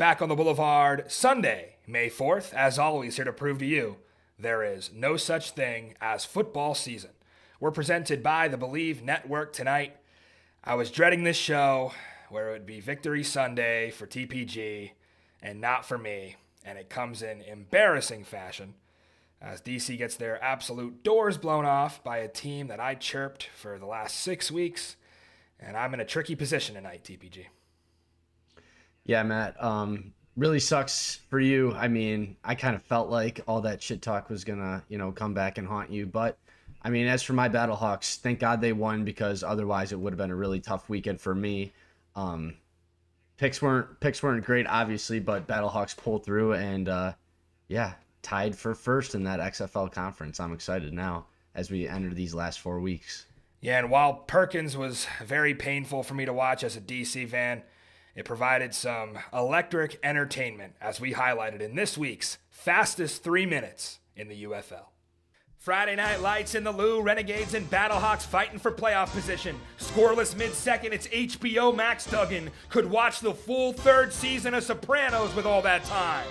Back on the Boulevard, Sunday, May 4th, as always, here to prove to you there is no such thing as football season. We're presented by the Believe Network tonight. I was dreading this show where it would be Victory Sunday for TPG and not for me, and it comes in embarrassing fashion as DC gets their absolute doors blown off by a team that I chirped for the last 6 weeks, and I'm in a tricky position tonight, TPG. Yeah, Matt, really sucks for you. I mean, I kind of felt like all that shit talk was gonna, come back and haunt you. But, I mean, as for my Battlehawks, thank God they won because otherwise it would have been a really tough weekend for me. Picks weren't great, obviously, but Battlehawks pulled through and, tied for first in that XFL conference. I'm excited now as we enter these last 4 weeks. Yeah, and while Perkins was very painful for me to watch as a DC fan, it provided some electric entertainment as we highlighted in this week's fastest 3 minutes in the UFL. Friday Night Lights in the Lou, Renegades and Battlehawks fighting for playoff position. Scoreless mid-second, it's HBO Max Duggan. Could watch the full third season of Sopranos with all that time.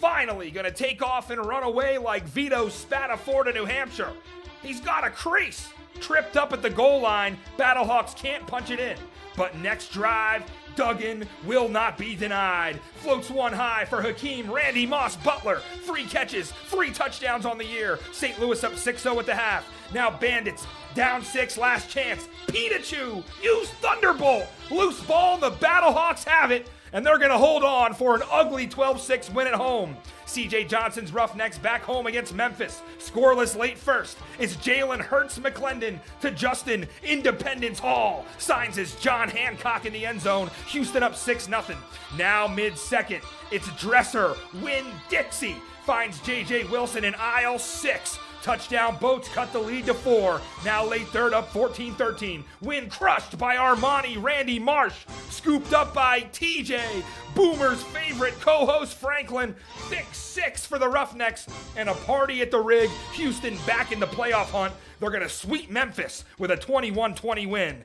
Finally gonna take off and run away like Vito Spataford of New Hampshire. He's got a crease. Tripped up at the goal line, Battlehawks can't punch it in. But next drive, Duggan will not be denied. Floats one high for Hakeem Randy Moss Butler. 3 catches, 3 touchdowns on the year. St. Louis up 6-0 at the half. Now Bandits down 6, last chance. Pikachu, use Thunderbolt. Loose ball, and the Battlehawks have it. And they're going to hold on for an ugly 12-6 win at home. CJ Johnson's Roughnecks back home against Memphis. Scoreless late first. It's Jalen Hurts McClendon to Justin Independence Hall. Signs as John Hancock in the end zone. Houston up 6-0. Now mid-second. It's Dresser. Winn-Dixie finds J.J. Wilson in aisle 6. Touchdown Boats cut the lead to 4. Now late third up 14-13. Win crushed by Armani Randy Marsh. Scooped up by TJ. Boomer's favorite co-host Franklin. Thick 6 for the Roughnecks. And a party at the rig. Houston back in the playoff hunt. They're going to sweep Memphis with a 21-20 win.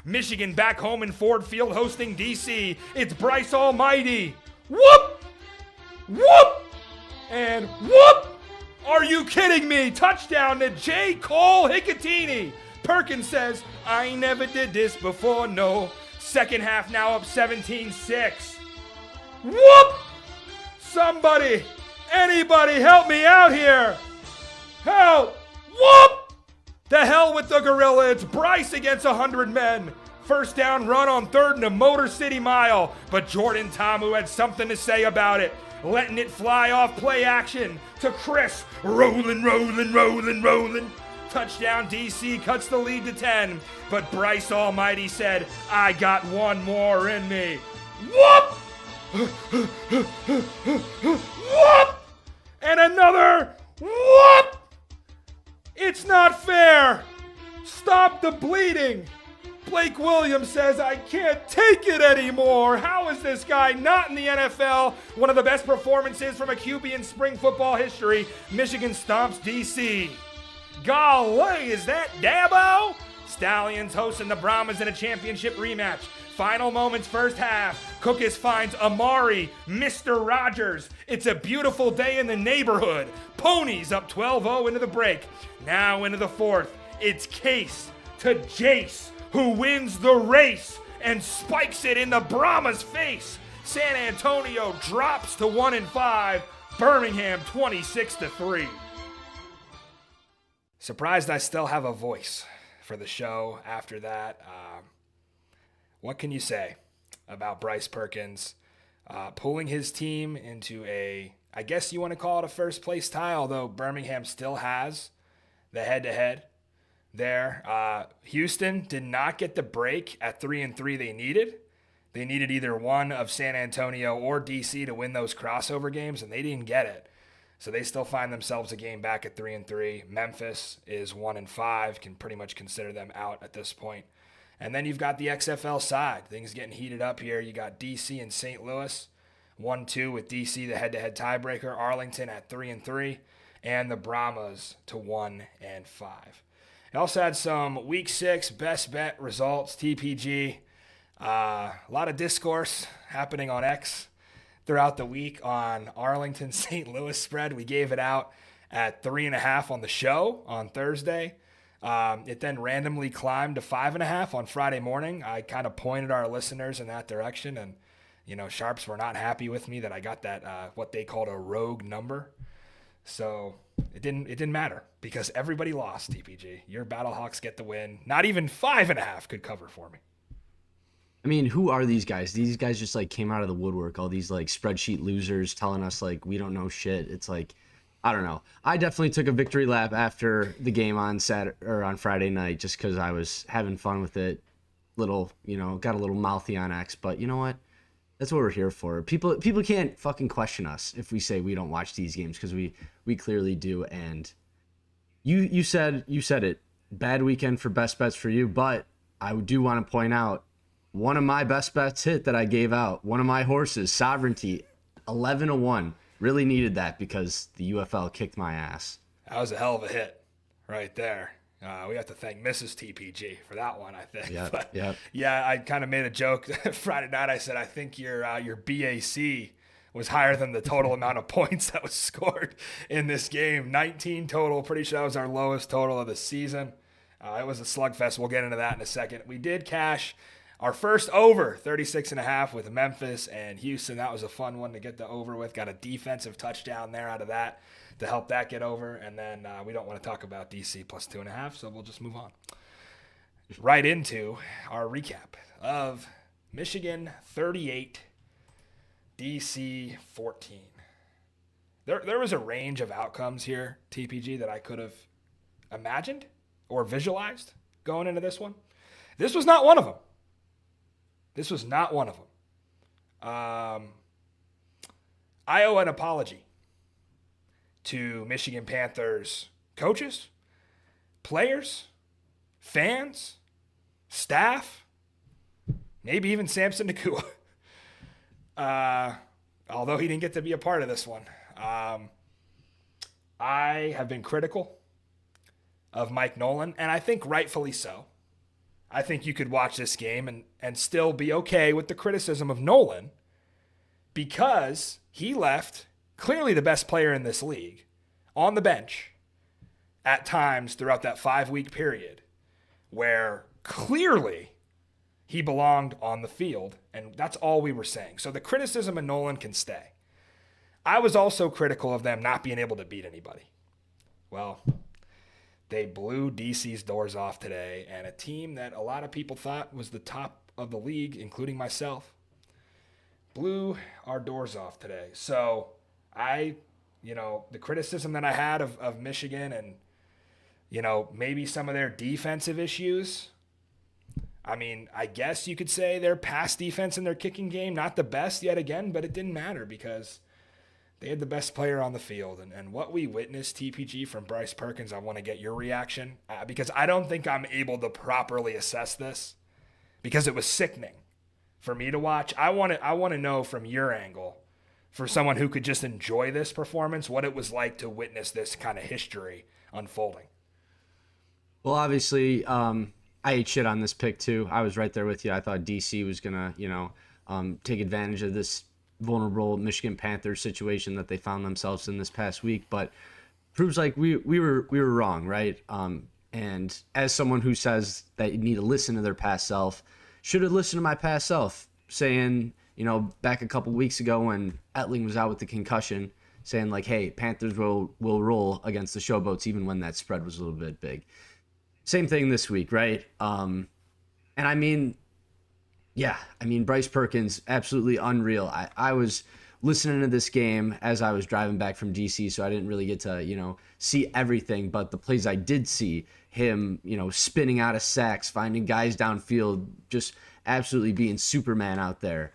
Michigan back home in Ford Field hosting DC. It's Bryce Almighty. Whoop! Whoop! And whoop! Are you kidding me? Touchdown to J. Cole Hicatini. Perkins says, I never did this before, no. Second half now up 17-6. Whoop! Somebody, anybody help me out here. Help! Whoop! The hell with the gorilla. It's Bryce against 100 men. First down run on third in the Motor City Mile. But Jordan Tamu had something to say about it. Letting it fly off play action to Chris. Rolling. Touchdown DC cuts the lead to 10. But Bryce Almighty said, I got one more in me. Whoop! Whoop! And another whoop! It's not fair. Stop the bleeding. Blake Williams says, I can't take it anymore. How is this guy not in the NFL? One of the best performances from a QB in spring football history. Michigan stomps DC. Golly, is that Dabo? Stallions hosting the Brahmas in a championship rematch. Final moments first half. Cookus finds Amari, Mr. Rogers. It's a beautiful day in the neighborhood. Ponies up 12-0 into the break. Now into the fourth. It's Case to Jace, who wins the race and spikes it in the Brahma's face. San Antonio drops to 1-5. Birmingham 26-3. Surprised I still have a voice for the show after that. What can you say about Bryce Perkins pulling his team into I guess you want to call it a first place tie, although Birmingham still has the head-to-head there. Houston did not get the break at 3-3 they needed. They needed either one of San Antonio or DC to win those crossover games, and they didn't get it. So they still find themselves a game back at 3-3. Memphis is 1-5, can pretty much consider them out at this point. And then you've got the XFL side. Things getting heated up here. You got DC and St. Louis, 1-2 with DC, the head-to-head tiebreaker. Arlington at 3-3, and the Brahmas to 1-5. They also had some Week 6 best bet results, TPG. A lot of discourse happening on X throughout the week on Arlington St. Louis spread. We gave it out at 3.5 on the show on Thursday. It then randomly climbed to 5.5 on Friday morning. I kind of pointed our listeners in that direction, and Sharps were not happy with me that I got that what they called a rogue number. So it didn't matter because everybody lost. TPG, your Battlehawks get the win. Not even 5.5 could cover for me. I mean, who are these guys? These guys just like came out of the woodwork. All these like spreadsheet losers telling us like we don't know shit. It's like, I don't know. I definitely took a victory lap after the game on on Friday night just because I was having fun with it. Got a little mouthy on X, but you know what? That's what we're here for. People can't fucking question us if we say we don't watch these games because we clearly do. And you said it. Bad weekend for best bets for you, but I do want to point out one of my best bets hit that I gave out. One of my horses, Sovereignty, 11-1. Really needed that because the UFL kicked my ass. That was a hell of a hit right there. We have to thank Mrs. TPG for that one, I think. Yeah, I kind of made a joke Friday night. I said, I think your BAC was higher than the total amount of points that was scored in this game. 19 total. Pretty sure that was our lowest total of the season. It was a slugfest. We'll get into that in a second. We did cash our first over, 36.5 with Memphis and Houston. That was a fun one to get the over with. Got a defensive touchdown there out of that to help that get over. And then we don't want to talk about DC plus 2.5, so we'll just move on. Right into our recap of Michigan 38, DC 14. There was a range of outcomes here, TPG, that I could have imagined or visualized going into this one. This was not one of them. I owe an apology to Michigan Panthers coaches, players, fans, staff, maybe even Samson Nakua. Although he didn't get to be a part of this one. I have been critical of Mike Nolan, and I think rightfully so. I think you could watch this game and still be okay with the criticism of Nolan because he left clearly the best player in this league on the bench at times throughout that 5-week period where clearly he belonged on the field, and that's all we were saying. So the criticism of Nolan can stay. I was also critical of them not being able to beat anybody. Well, they blew DC's doors off today, and a team that a lot of people thought was the top of the league, including myself, blew our doors off today. So the criticism that I had of Michigan and, maybe some of their defensive issues, I mean, I guess you could say their pass defense and their kicking game, not the best yet again, but it didn't matter because they had the best player on the field. And what we witnessed, TPG, from Bryce Perkins, I want to get your reaction because I don't think I'm able to properly assess this because it was sickening for me to watch. I want to know from your angle, for someone who could just enjoy this performance, what it was like to witness this kind of history unfolding. Well, obviously, I ate shit on this pick too. I was right there with you. I thought DC was going to, take advantage of this vulnerable Michigan Panthers situation that they found themselves in this past week, but proves like we were wrong, right? And as someone who says that you need to listen to their past self, should have listened to my past self saying, back a couple weeks ago when Etling was out with the concussion, saying like, hey, Panthers will roll against the Showboats even when that spread was a little bit big. Same thing this week, right? And I mean, Bryce Perkins, absolutely unreal. I was listening to this game as I was driving back from DC, so I didn't really get to, see everything. But the plays I did see, him, spinning out of sacks, finding guys downfield, just absolutely being Superman out there.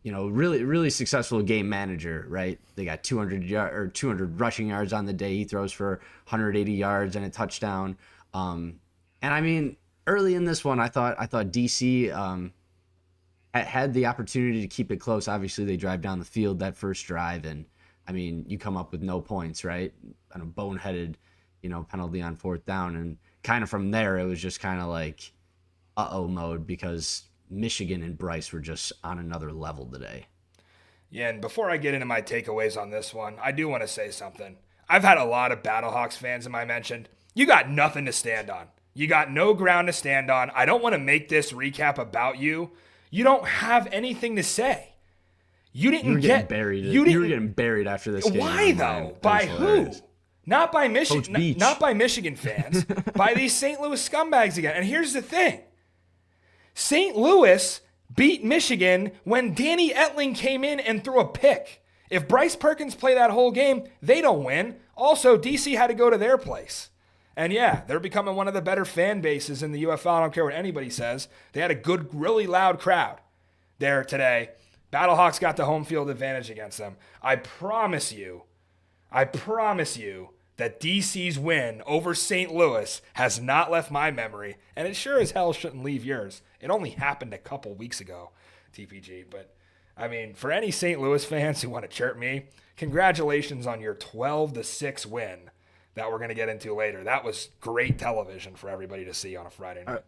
Really, really successful game manager, right? They got 200 rushing yards on the day. He throws for 180 yards and a touchdown. And I mean, early in this one, I thought DC had the opportunity to keep it close. Obviously, they drive down the field that first drive, and I mean, you come up with no points, right? On a boneheaded, penalty on 4th down, and kind of from there, it was just kind of like uh-oh mode because Michigan and Bryce were just on another level today. Yeah, and before I get into my takeaways on this one, I do want to say something. I've had a lot of Battlehawks fans in my mention. You got nothing to stand on. You got no ground to stand on. I don't want to make this recap about you. You don't have anything to say. You didn't get buried. You were getting buried after this game. Why though? By who? Not by Michigan. Not by Michigan fans. By these St. Louis scumbags again. And here's the thing: St. Louis beat Michigan when Danny Etling came in and threw a pick. If Bryce Perkins played that whole game, they don't win. Also, DC had to go to their place. And yeah, they're becoming one of the better fan bases in the UFL. I don't care what anybody says. They had a good, really loud crowd there today. Battlehawks got the home field advantage against them. I promise you that DC's win over St. Louis has not left my memory, and it sure as hell shouldn't leave yours. It only happened a couple weeks ago, TPG. But, I mean, for any St. Louis fans who want to chirp me, congratulations on your 12-6 win that we're going to get into later. That was great television for everybody to see on a Friday night.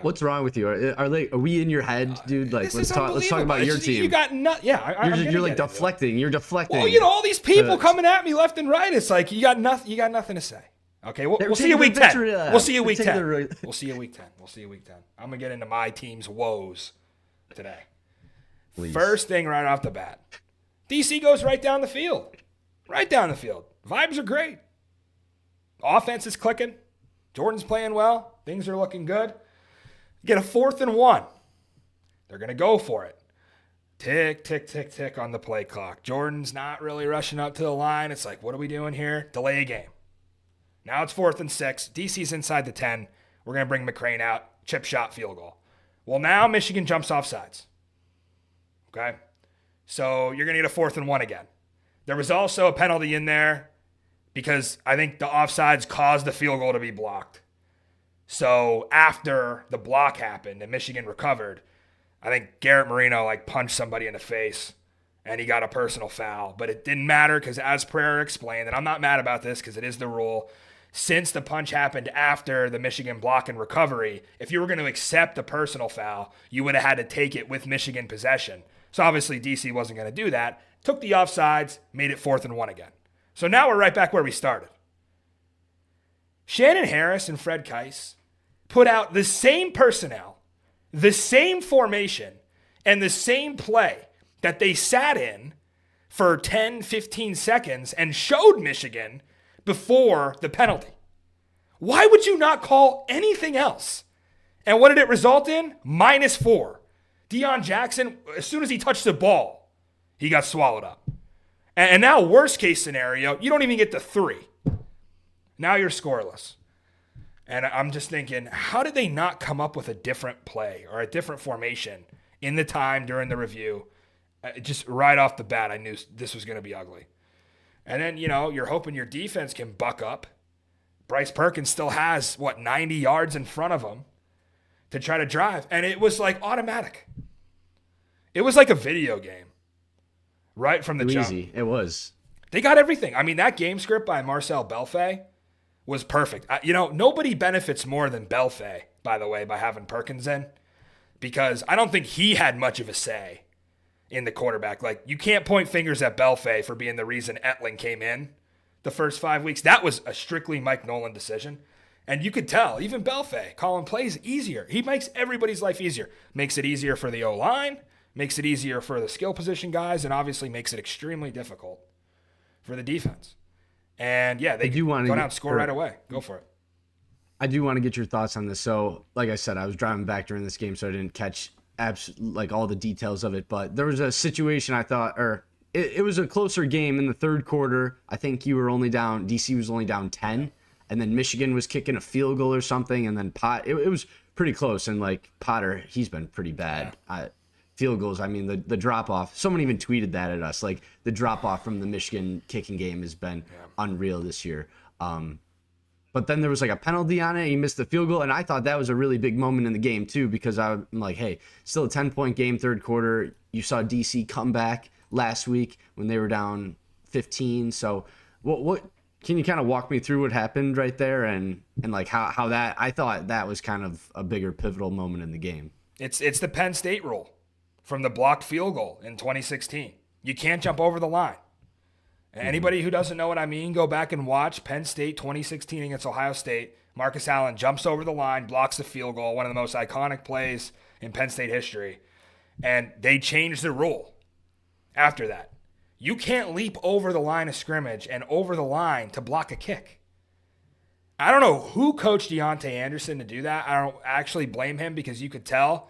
What's wrong with you? Are we in your head, dude? Like, let's talk about your team. You got you're like deflecting. You're deflecting. Well, all these people coming at me left and right. It's like you got nothing to say. Okay, we'll see you week 10. We'll see you week 10. We'll see you week 10. I'm gonna get into my team's woes today. Please. First thing right off the bat, DC goes right down the field. Vibes are great. Offense is clicking. Jordan's playing well. Things are looking good. Get a 4th and 1. They're going to go for it. Tick, tick, tick, tick on the play clock. Jordan's not really rushing up to the line. It's like, what are we doing here? Delay game. Now it's 4th and 6. DC's inside the 10. We're going to bring McCrane out. Chip shot, field goal. Well, now Michigan jumps off sides. Okay? So you're going to get a 4th and 1 again. There was also a penalty in there because I think the offsides caused the field goal to be blocked. So after the block happened and Michigan recovered, I think Garrett Marino punched somebody in the face and he got a personal foul. But it didn't matter because as Pereira explained, and I'm not mad about this because it is the rule, since the punch happened after the Michigan block and recovery, if you were going to accept a personal foul, you would have had to take it with Michigan possession. So obviously DC wasn't going to do that. Took the offsides, made it 4th and 1 again. So now we're right back where we started. Shannon Harris and Fred Keiss put out the same personnel, the same formation, and the same play that they sat in for 10, 15 seconds and showed Michigan before the penalty. Why would you not call anything else? And what did it result in? -4. Deion Jackson, as soon as he touched the ball, he got swallowed up. And now, worst case scenario, you don't even get to 3. Now you're scoreless. And I'm just thinking, how did they not come up with a different play or a different formation in the time during the review? Just right off the bat, I knew this was going to be ugly. And then, you're hoping your defense can buck up. Bryce Perkins still has, 90 yards in front of him to try to drive. And it was automatic. It was like a video game. Right from the jump. Easy. It was. They got everything. I mean, that game script by Marcel Belfay was perfect. Nobody benefits more than Belfay, by the way, by having Perkins in, because I don't think he had much of a say in the quarterback. You can't point fingers at Belfay for being the reason Etling came in the first 5 weeks. That was a strictly Mike Nolan decision. And you could tell, even Belfay, calling plays easier. He makes everybody's life easier. Makes it easier for the O-line, makes it easier for the skill position guys, and obviously makes it extremely difficult for the defense. And yeah, they do want to go down and score right away. Go for it. I do want to get your thoughts on this. So, like I said, I was driving back during this game, so I didn't catch all the details of it. But there was a situation I thought, it was a closer game in the third quarter. I think DC was only down 10, and then Michigan was kicking a field goal or something, and then it was pretty close. And Potter, he's been pretty bad. Yeah. Field goals, I mean, the drop-off. Someone even tweeted that at us. The drop-off from the Michigan kicking game has been unreal this year. But then there was a penalty on it. He missed the field goal, and I thought that was a really big moment in the game, too, because I'm like, hey, still a 10-point game, third quarter. You saw DC come back last week when they were down 15. So what can you kind of walk me through what happened right there and how that – I thought that was kind of a bigger pivotal moment in the game. It's the Penn State rule from the blocked field goal in 2016. You can't jump over the line. Anybody who doesn't know what I mean, go back and watch Penn State 2016 against Ohio State. Marcus Allen jumps over the line, blocks the field goal, one of the most iconic plays in Penn State history. And they changed the rule after that. You can't leap over the line of scrimmage and over the line to block a kick. I don't know who coached Deontay Anderson to do that. I don't actually blame him because you could tell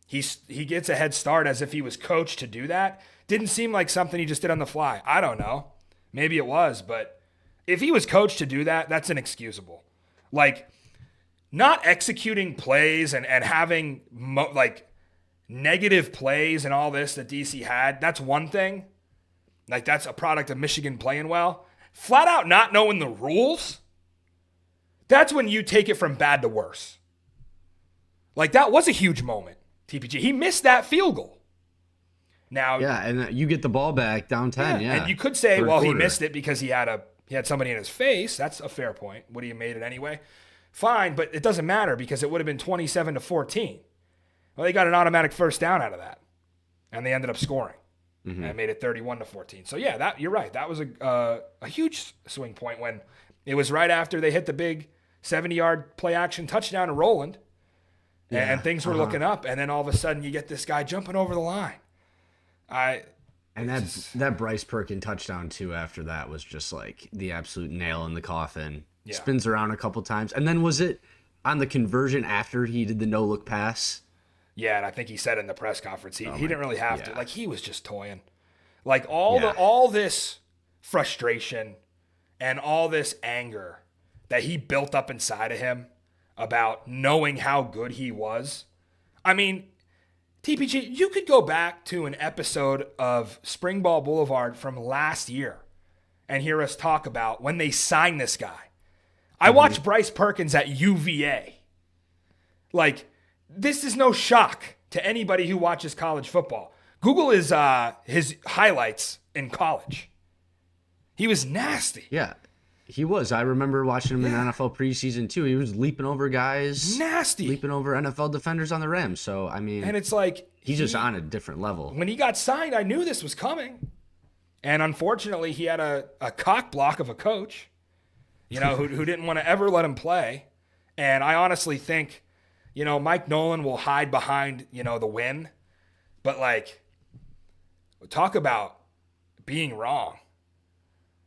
he gets a head start as if he was coached to do that. Didn't seem like something he just did on the fly. I don't know. Maybe it was, but if he was coached to do that, that's inexcusable. Like, not executing plays and having negative plays and all this that DC had, that's one thing. Like, that's a product of Michigan playing well. Flat out not knowing the rules, that's when you take it from bad to worse. Like, that was a huge moment, TPG. He missed that field goal. Now, yeah, and you get the ball back down 10, yeah. And you could say, well, he quarter. missed it because he had somebody in his face. That's a fair point. Would he have made it anyway? Fine, but it doesn't matter because it would have been 27-14. Well, they got an automatic first down out of that, and they ended up scoring and made it 31-14. So yeah, you're right. That was a huge swing point when it was right after they hit the big 70-yard play action touchdown to Roland, and things were looking up, and then all of a sudden you get this guy jumping over the line. That Bryce Perkins touchdown too after that was just like the absolute nail in the coffin. Yeah. Spins around a couple times. And then was it on the conversion after he did the no-look pass? Yeah, and I think he said in the press conference he didn't really have to. Like, he was just toying. Like, all this frustration and all this anger that he built up inside of him about knowing how good he was. I mean, TPG, you could go back to an episode of Springball Boulevard from last year and hear us talk about when they signed this guy. I watched Bryce Perkins at UVA. Like, this is no shock to anybody who watches college football. Google his highlights in college. He was nasty. Yeah, he was. I remember watching him in NFL preseason too. He was leaping over guys. Nasty. Leaping over NFL defenders on the rim. So, I mean. And it's like. He's just on a different level. When he got signed, I knew this was coming. And unfortunately, he had a cock block of a coach, who didn't want to ever let him play. And I honestly think, Mike Nolan will hide behind, the win. But, like, talk about being wrong.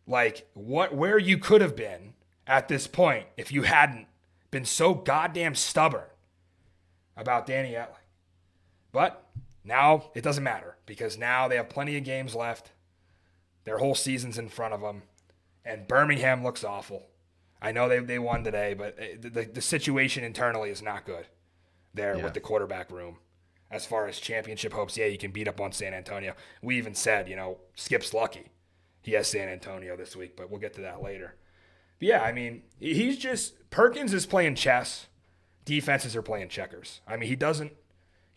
Like, where you could have been at this point if you hadn't been so goddamn stubborn about Danny Etling. But now it doesn't matter because now they have plenty of games left. Their whole season's in front of them. And Birmingham looks awful. I know they won today, but the situation internally is not good there with the quarterback room. As far as championship hopes, you can beat up on San Antonio. We even said, Skip's lucky. He has San Antonio this week, but we'll get to that later. But yeah, I mean, Perkins is playing chess. Defenses are playing checkers. I mean, he doesn't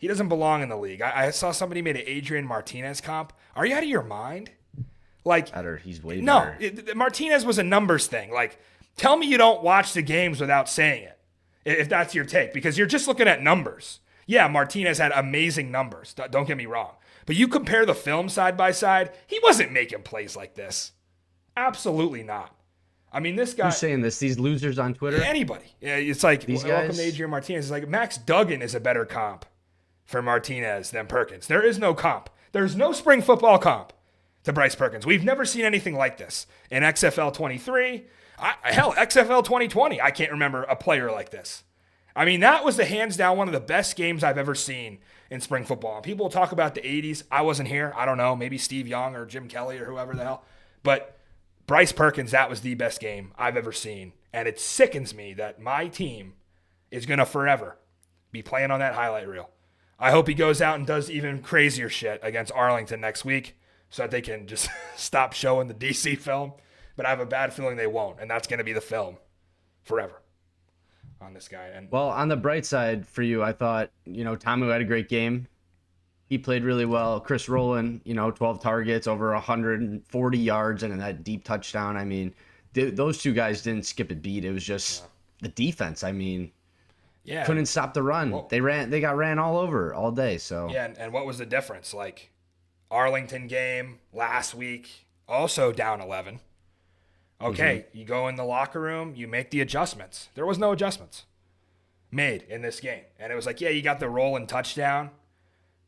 belong in the league. I saw somebody made an Adrian Martinez comp. Are you out of your mind? Like, he's way better. No, Martinez was a numbers thing. Like, tell me you don't watch the games without saying it, if that's your take, because you're just looking at numbers. Yeah, Martinez had amazing numbers. Don't get me wrong. But you compare the film side by side, he wasn't making plays like this. Absolutely not. I mean, this guy. Who's saying this? These losers on Twitter? Anybody. Yeah, it's like, these welcome guys? to Adrian Martinez. It's like Max Duggan is a better comp for Martinez than Perkins. There is no comp. There's no spring football comp to Bryce Perkins. We've never seen anything like this in XFL 23. XFL 2020. I can't remember a player like this. I mean, that was the hands down one of the best games I've ever seen in spring football. And people talk about the 80s. I wasn't here. I don't know. Maybe Steve Young or Jim Kelly or whoever the hell. But Bryce Perkins, that was the best game I've ever seen. And it sickens me that my team is going to forever be playing on that highlight reel. I hope he goes out and does even crazier shit against Arlington next week so that they can just stop showing the DC film. But I have a bad feeling they won't. And that's going to be the film forever on this guy. And well, on the bright side for you, I thought, Tamu had a great game. He played really well. Chris Rowland, 12 targets, over 140 yards, and that deep touchdown. I mean, those two guys didn't skip a beat. It was just the defense. I mean, couldn't stop the run. Well, they got ran all over all day. So yeah, and what was the difference? Like, Arlington game last week, also down 11. Okay, you go in the locker room, you make the adjustments. There was no adjustments made in this game. And it was like, yeah, you got the roll and touchdown.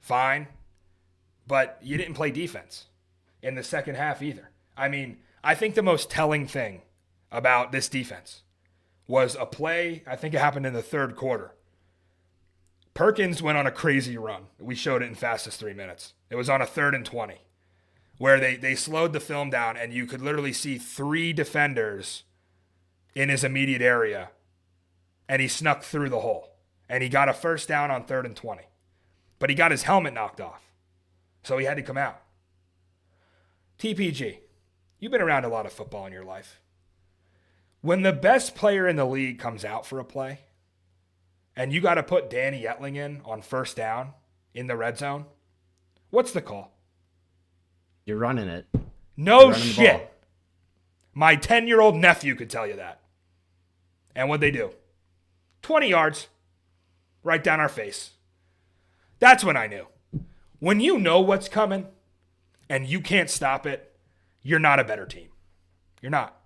Fine. But you didn't play defense in the second half either. I mean, I think the most telling thing about this defense was a play, I think it happened in the third quarter. Perkins went on a crazy run. We showed it in fastest 3 minutes. It was on a 3rd and 20 where they slowed the film down and you could literally see 3 defenders in his immediate area and he snuck through the hole. And he got a first down on 3rd and 20. But he got his helmet knocked off. So he had to come out. TPG, you've been around a lot of football in your life. When the best player in the league comes out for a play, and you got to put Danny Etling in on first down in the red zone, what's the call? You're running it. No shit. My 10-year-old nephew could tell you that. And what'd they do? 20 yards right down our face. That's when I knew. When you know what's coming and you can't stop it, you're not a better team. You're not.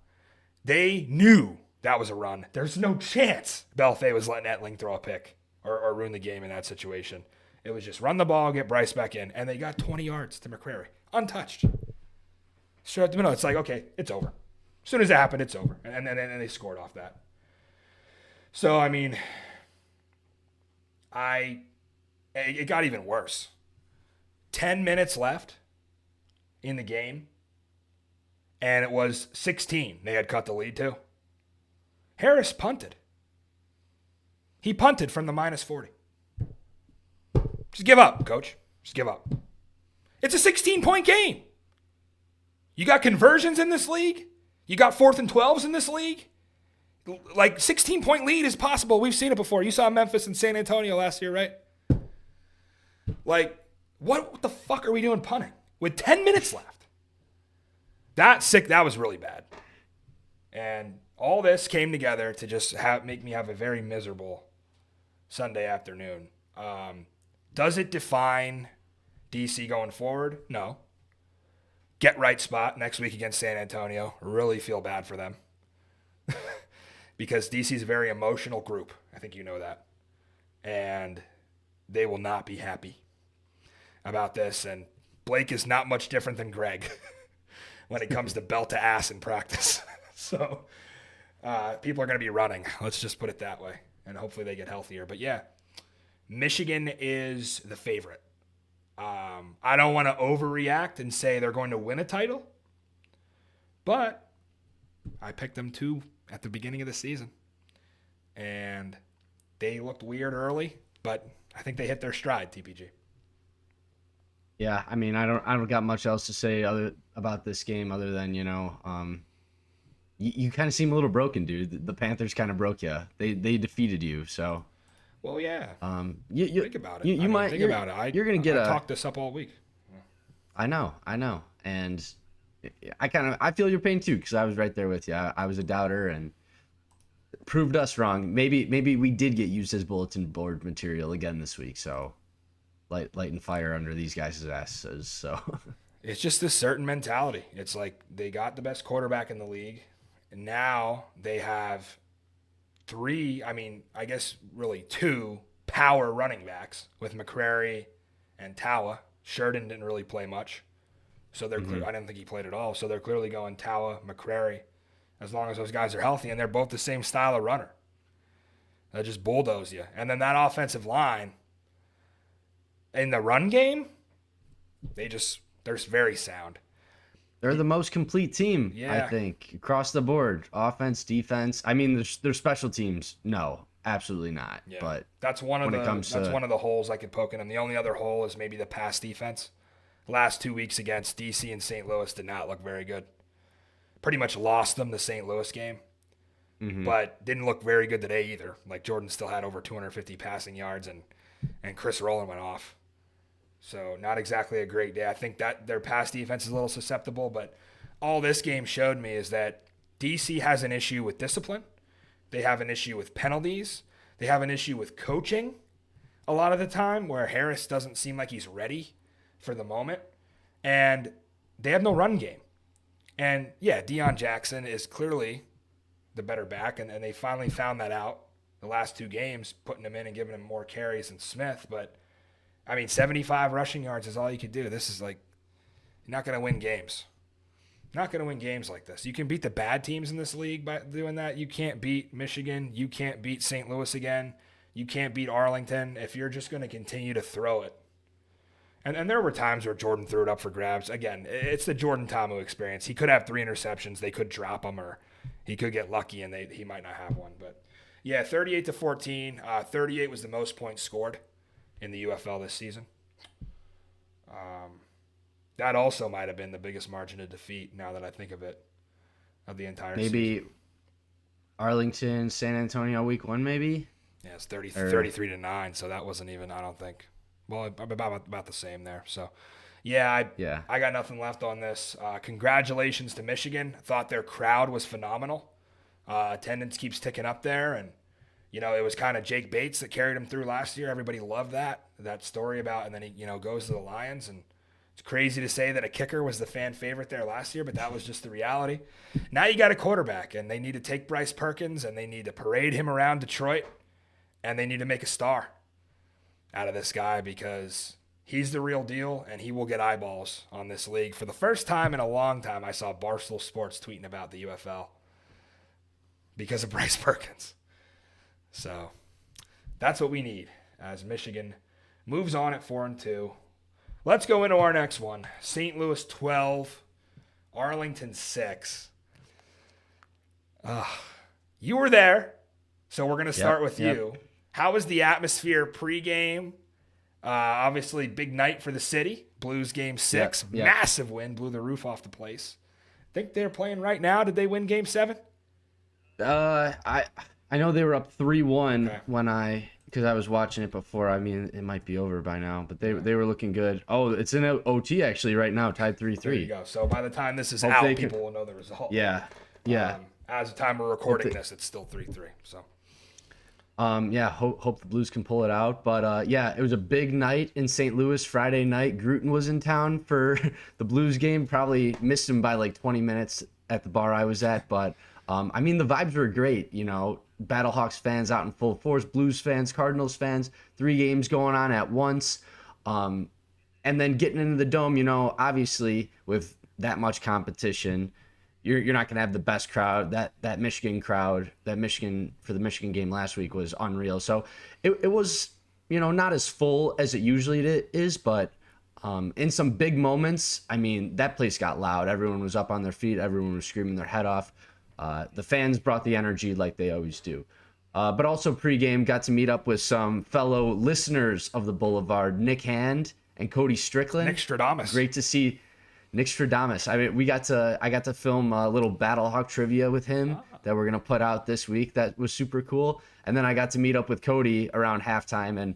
They knew that was a run. There's no chance Belfay was letting Etling throw a pick or ruin the game in that situation. It was just run the ball, get Bryce back in, and they got 20 yards to McCrary. Untouched. Straight up the middle. It's like, okay, it's over. As soon as it happened, it's over. And they scored off that. So, I mean, it got even worse. 10 minutes left in the game, and it was 16 they had cut the lead to. Harris punted. He punted from the minus 40. Just give up, coach. Just give up. It's a 16-point game. You got conversions in this league. You got 4th and 12s in this league. Like, 16-point lead is possible. We've seen it before. You saw Memphis and San Antonio last year, right? Like, what the fuck are we doing punting with 10 minutes left? That was really bad. And all this came together to just make me have a very miserable Sunday afternoon. Does it define DC going forward? No. Get right spot next week against San Antonio. Really feel bad for them. Because DC is a very emotional group. I think you know that. And they will not be happy about this. And Blake is not much different than Greg when it comes to belt to ass in practice. So people are going to be running. Let's just put it that way. And hopefully they get healthier. But yeah, Michigan is the favorite. I don't want to overreact and say they're going to win a title. But I picked them to at the beginning of the season. And they looked weird early, but I think they hit their stride, TPG. Yeah, I mean, I don't got much else to say about this game other than, you kind of seem a little broken, dude. The Panthers kind of broke you. They defeated you, so. Well, yeah. Think about it. Think about it. You're gonna get I talked this up all week. I know, and I feel your pain too because I was right there with you. I was a doubter and proved us wrong. Maybe we did get used as bulletin board material again this week. So lighting fire under these guys' asses. So it's just this certain mentality. It's like they got the best quarterback in the league, and now they have two power running backs with McCrary and Tawa. Sheridan didn't really play much, so they're I didn't think he played at all. So they're clearly going Tawa, McCrary, as long as those guys are healthy, and they're both the same style of runner. They just bulldoze you. And then that offensive line in the run game, they're very sound. They're the most complete team, yeah. I think, across the board. Offense, defense. I mean, their special teams, no, absolutely not. Yeah. But that's one of the holes I could poke in them. The only other hole is maybe the pass defense. Last 2 weeks against DC and St. Louis did not look very good. Pretty much lost them the St. Louis game, but didn't look very good today either. Like Jordan still had over 250 passing yards, and Chris Rowland went off. So not exactly a great day. I think that their pass defense is a little susceptible, but all this game showed me is that DC has an issue with discipline. They have an issue with penalties. They have an issue with coaching a lot of the time where Harris doesn't seem like he's ready for the moment. and they have no run game. And yeah, Deion Jackson is clearly the better back, and they finally found that out the last 2 games, putting him in and giving him more carries than Smith. But, I mean, 75 rushing yards is all you could do. This is like, you're not going to win games. Not going to win games like this. You can beat the bad teams in this league by doing that. You can't beat Michigan. You can't beat St. Louis again. You can't beat Arlington if you're just going to continue to throw it. And there were times where Jordan threw it up for grabs. Again, it's the Jordan Ta'amu experience. He could have 3 interceptions. They could drop him, or he could get lucky and he might not have one. But, yeah, 38-14. 38 was the most points scored in the UFL this season. That also might have been the biggest margin of defeat, now that I think of it, of the entire season. Maybe Arlington, San Antonio week 1, maybe? Yeah, it's 33-9, so that wasn't even, I don't think. Well, about the same there. So, I got nothing left on this. Congratulations to Michigan. Thought their crowd was phenomenal. Attendance keeps ticking up there, and it was kind of Jake Bates that carried him through last year. Everybody loved that story about, and then he goes to the Lions, and it's crazy to say that a kicker was the fan favorite there last year, but that was just the reality. Now you got a quarterback, and they need to take Bryce Perkins, and they need to parade him around Detroit, and they need to make a star out of this guy, because he's the real deal, and he will get eyeballs on this league. For the first time in a long time, I saw Barstool Sports tweeting about the UFL because of Bryce Perkins. So that's what we need as Michigan moves on at 4-2. Let's go into our next one. St. Louis 12, Arlington 6. You were there, so we're going to start with you. How was the atmosphere pregame? Obviously, big night for the city. Blues game 6. Massive win. Blew the roof off the place. Think they're playing right now. Did they win game 7? I know they were up 3-1 because I was watching it before. I mean, it might be over by now, but they were looking good. Oh, it's in OT actually right now, tied 3-3. There you go. So by the time this is out, people will know the result. Yeah. As the time we're recording this, it's still 3-3. So. Hope the Blues can pull it out. But it was a big night in St. Louis Friday night. Gruden was in town for the Blues game. Probably missed him by like 20 minutes at the bar I was at. But I mean, the vibes were great. Battlehawks fans out in full force, Blues fans, Cardinals fans, 3 games going on at once. And then getting into the Dome, obviously with that much competition, you're not going to have the best crowd. That Michigan crowd, for the Michigan game last week was unreal. So it was, not as full as it usually is, but in some big moments, I mean, that place got loud. Everyone was up on their feet. Everyone was screaming their head off. The fans brought the energy like they always do. But also pregame, got to meet up with some fellow listeners of the Boulevard, Nick Hand and Cody Strickland. Nick Stradamus. Great to see Nick Stradamus. I mean, I got to film a little Battlehawk trivia with him that we're gonna put out this week. That was super cool. And then I got to meet up with Cody around halftime, and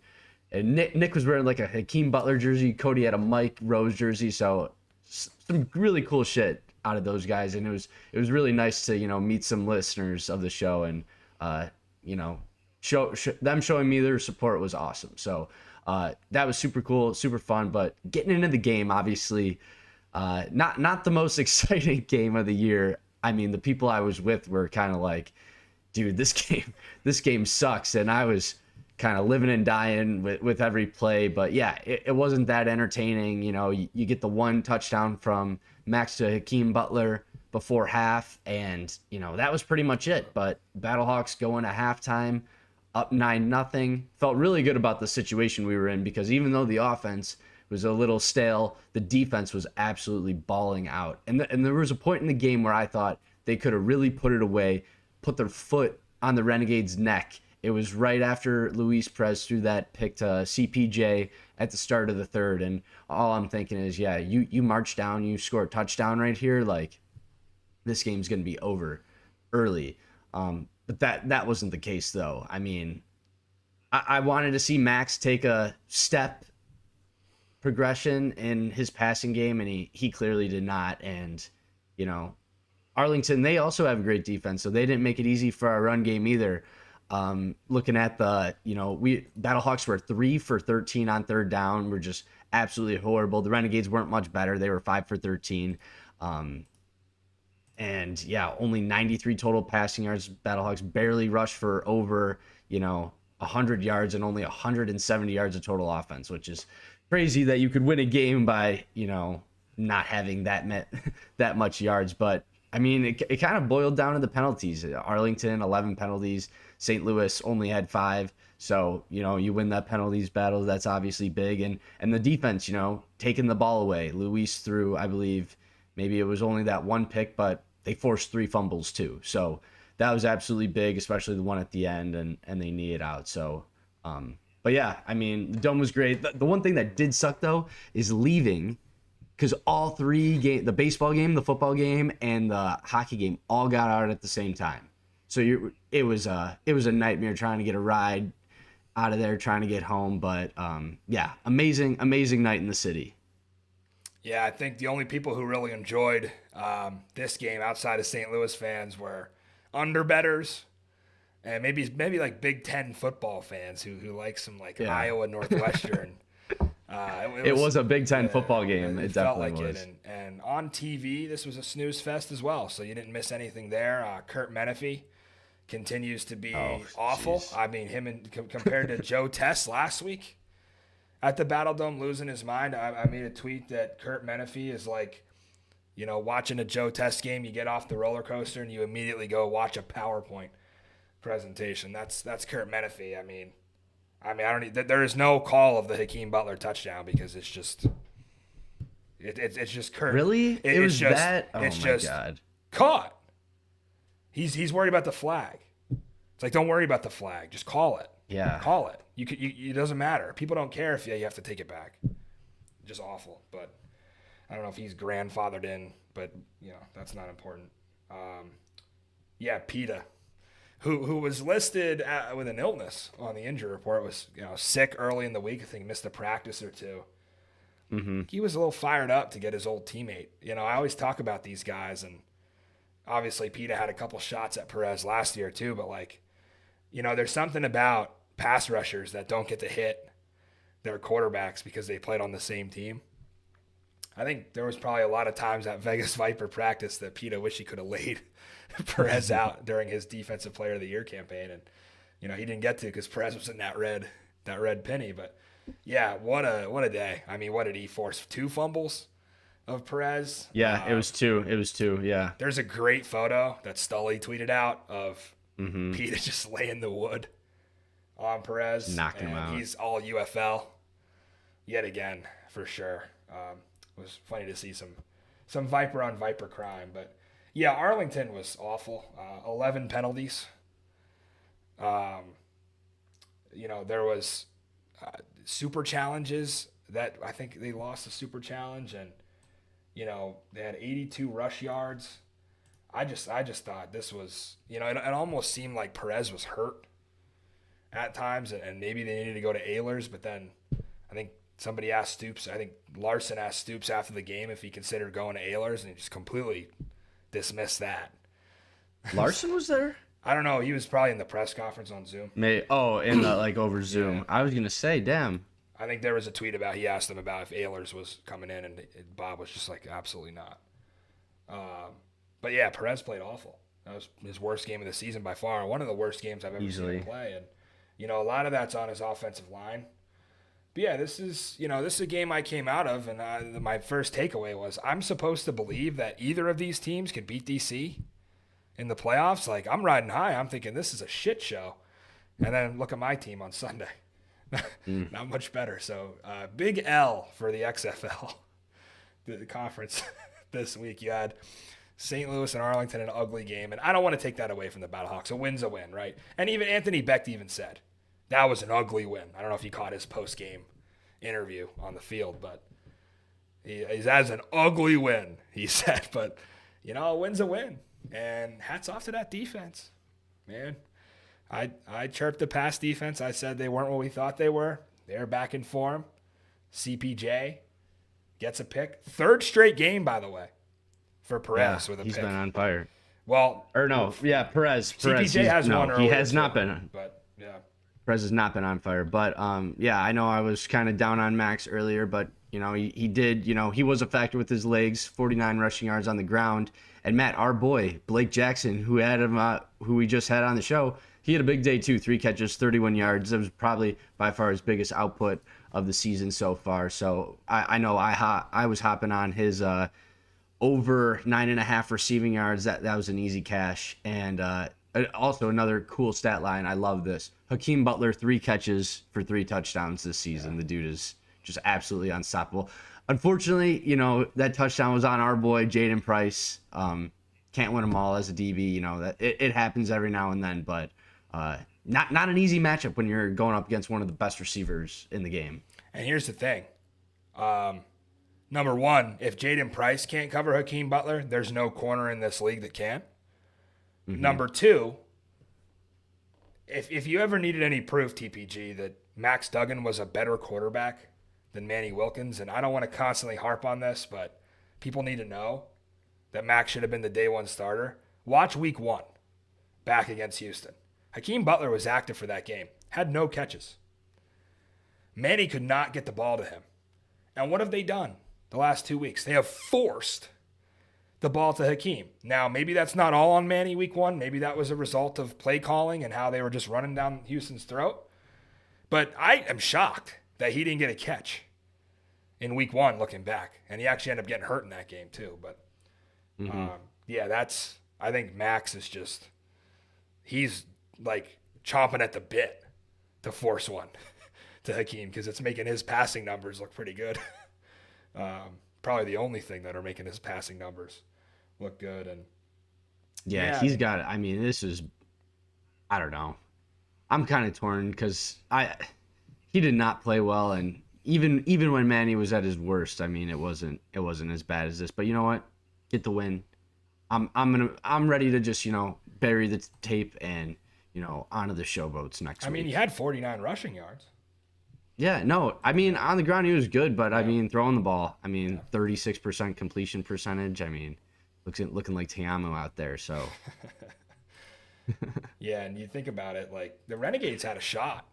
Nick was wearing like a Hakeem Butler jersey. Cody had a Mike Rose jersey. So some really cool shit out of those guys, and it was really nice to meet some listeners of the show, and show them showing me their support was awesome. So that was super cool, super fun. But getting into the game, obviously. Not the most exciting game of the year. I mean, the people I was with were kind of like, dude, this game sucks. And I was kind of living and dying with every play. But yeah, it wasn't that entertaining. You get the 1 touchdown from Max to Hakeem Butler before half. And, that was pretty much it. But Battlehawks going to halftime up 9-0. Felt really good about the situation we were in, because even though the offense was a little stale, the defense was absolutely balling out. And there was a point in the game where I thought they could have really put it away, put their foot on the Renegades' neck. It was right after Luis Perez threw that pick to CPJ at the start of the third. And all I'm thinking is, you march down, you score a touchdown right here, like, this game's going to be over early. But that wasn't the case, though. I mean, I wanted to see Max take a step progression in his passing game, and he clearly did not. And Arlington, they also have a great defense, so they didn't make it easy for our run game either. Looking at we Battlehawks were 3 for 13 on third down. We're just absolutely horrible. The Renegades weren't much better. They were 5 for 13. And yeah, only 93 total passing yards. Battlehawks barely rushed for over, 100 yards and only 170 yards of total offense, which is crazy that you could win a game by, not having that much yards. But I mean, it kind of boiled down to the penalties. Arlington, 11 penalties. St. Louis only had 5. So, you win that penalties battle. That's obviously big. And the defense, taking the ball away. Luis threw, I believe, maybe it was only that one pick, but they forced 3 fumbles too. So that was absolutely big, especially the one at the end, and they knee it out. So, but yeah, I mean, the Dome was great. The one thing that did suck though is leaving, because all 3 games, the baseball game, the football game, and the hockey game, all got out at the same time. So it was a nightmare trying to get a ride out of there, trying to get home. But yeah, amazing night in the city. Yeah, I think the only people who really enjoyed this game outside of St. Louis fans were underbetters and maybe like Big Ten football fans who like some Iowa Northwestern. It was a Big Ten football game. It definitely felt like was. It. And on TV, this was a snooze fest as well, so you didn't miss anything there. Kurt Menefee continues to be awful. Geez. I mean, him compared to Joe Tess last week at the Battledome, losing his mind. I made a tweet that Kurt Menefee is like, watching a Joe Test game, you get off the roller coaster and you immediately go watch a PowerPoint presentation. That's Kurt Menefee. I mean, there is no call of the Hakeem Butler touchdown because it's just Kurt. Really? It was just that? Oh my God. Caught. He's worried about the flag. It's like, don't worry about the flag. Just call it. Yeah. Call it. It doesn't matter. People don't care if you have to take it back. Just awful. But I don't know if he's grandfathered in, but that's not important. PETA, who was listed with an illness on the injury report, was sick early in the week. I think missed a practice or 2. Mm-hmm. He was a little fired up to get his old teammate. I always talk about these guys, and obviously PETA had a couple shots at Perez last year too. But there's something about pass rushers that don't get to hit their quarterbacks because they played on the same team. I think there was probably a lot of times at Vegas Viper practice that PETA wished he could have laid Perez out during his Defensive Player of the Year campaign, and he didn't get to because Perez was in that red penny. But yeah, what a day. I mean, what did he force? 2 fumbles of Perez? Yeah, it was 2. It was 2. Yeah. There's a great photo that Stully tweeted out of PETA just laying the wood on Perez, knocking him out. He's all UFL yet again for sure. It was funny to see some Viper on Viper crime, but yeah, Arlington was awful. 11 penalties. There was super challenges that I think they lost the super challenge, and they had 82 rush yards. I just thought this was it almost seemed like Perez was hurt at times, and maybe they needed to go to Ehlers, but then I think somebody asked Stoops. I think Larson asked Stoops after the game if he considered going to Ehlers, and he just completely dismissed that. Larson was there? I don't know. He was probably in the press conference on Zoom. In the over Zoom. Yeah. I was gonna say, damn. I think there was a tweet about he asked him about if Ehlers was coming in, and Bob was just like, absolutely not. But yeah, Perez played awful. That was his worst game of the season by far. One of the worst games I've ever seen him play, and a lot of that's on his offensive line. But yeah, this is a game I came out of, and my first takeaway was I'm supposed to believe that either of these teams could beat DC in the playoffs. Like, I'm riding high. I'm thinking this is a shit show. And then look at my team on Sunday. Not much better. So big L for the XFL, the conference this week. You had St. Louis and Arlington, an ugly game. And I don't want to take that away from the Battlehawks. A win's a win, right? And even Anthony Becht even said, that was an ugly win. I don't know if he caught his post-game interview on the field, but he's as an ugly win, he said. But, a win's a win. And hats off to that defense, man. I chirped the pass defense. I said they weren't what we thought they were. They're back in form. CPJ gets a pick. 3rd straight game, by the way, for Perez with a pick. He's been on fire. Well, Or no, yeah, Perez. CPJ has one earlier. He has not been. But yeah. Perez has not been on fire. But yeah, I know I was kind of down on Max earlier, but he did, he was a factor with his legs, 49 rushing yards on the ground. And Matt, our boy, Blake Jackson, who had him, who we just had on the show, he had a big day too, 3 catches, 31 yards. That was probably by far his biggest output of the season so far. So I know I was hopping on his over 9.5 receiving yards. That was an easy cash. And also another cool stat line. I love this. Hakeem Butler, 3 catches for 3 touchdowns this season. Yeah. The dude is just absolutely unstoppable. Unfortunately, that touchdown was on our boy Jaden Price. Can't win them all as a DB. That it happens every now and then, but not an easy matchup when you're going up against one of the best receivers in the game. And here's the thing. Number one, if Jaden Price can't cover Hakeem Butler, there's no corner in this league that can. Mm-hmm. Number two, if you ever needed any proof, TPG, that Max Duggan was a better quarterback than Manny Wilkins, and I don't want to constantly harp on this, but people need to know that Max should have been the day one starter. Watch week 1 back against Houston. Hakeem Butler was active for that game, had no catches. Manny could not get the ball to him. And what have they done the last 2 weeks? They have forced the ball to Hakeem. Now, maybe that's not all on Manny week 1. Maybe that was a result of play calling and how they were just running down Houston's throat. But I am shocked that he didn't get a catch in week 1 looking back. And he actually ended up getting hurt in that game too. But yeah, I think Max is just, he's like chomping at the bit to force one to Hakeem because it's making his passing numbers look pretty good. Probably the only thing that are making his passing numbers look good. And yeah, he's got, this is, I don't know. I'm kind of torn because he did not play well, and even when Manny was at his worst, it wasn't as bad as this. But you know what? Get the win. I'm ready to just bury the tape and onto the showboats next week. He had 49 rushing yards. Yeah, no, on the ground he was good, but throwing the ball, 36% completion percentage. Looking like Tiamu out there. So. Yeah, and you think about it, like the Renegades had a shot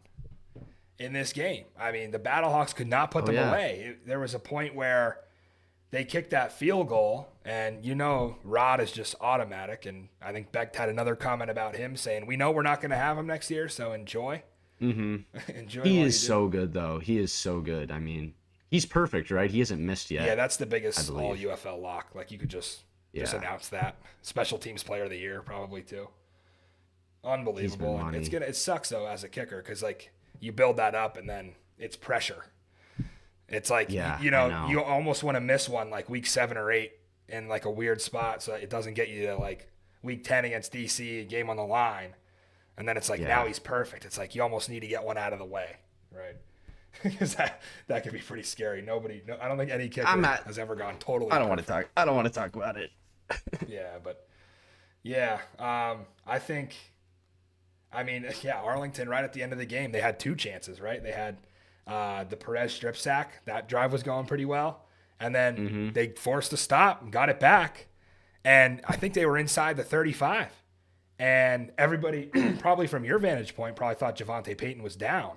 in this game. The Battlehawks could not put them away. There was a point where they kicked that field goal, and Rod is just automatic. And I think Becht had another comment about him saying, "We know we're not going to have him next year, so enjoy." Mm-hmm. Enjoy. He is so good, though. He is so good. He's perfect, right? He hasn't missed yet. Yeah, that's the biggest all UFL lock. Like you could just announce that. Special teams player of the year, probably too. Unbelievable. And it sucks though as a kicker because like you build that up and then it's pressure. It's like you almost want to miss one like week 7 or 8 in like a weird spot so it doesn't get you to like week 10 against DC, game on the line, and then it's like now he's perfect. It's like you almost need to get one out of the way, right? Because that could be pretty scary. I don't think any kicker has ever gone totally. I don't want to talk about it. I think. Arlington right at the end of the game, they had 2 chances, right? They had the Perez strip sack. That drive was going pretty well. And then they forced a stop and got it back. And I think they were inside the 35. And everybody, probably from your vantage point, probably thought Javonte Payton was down.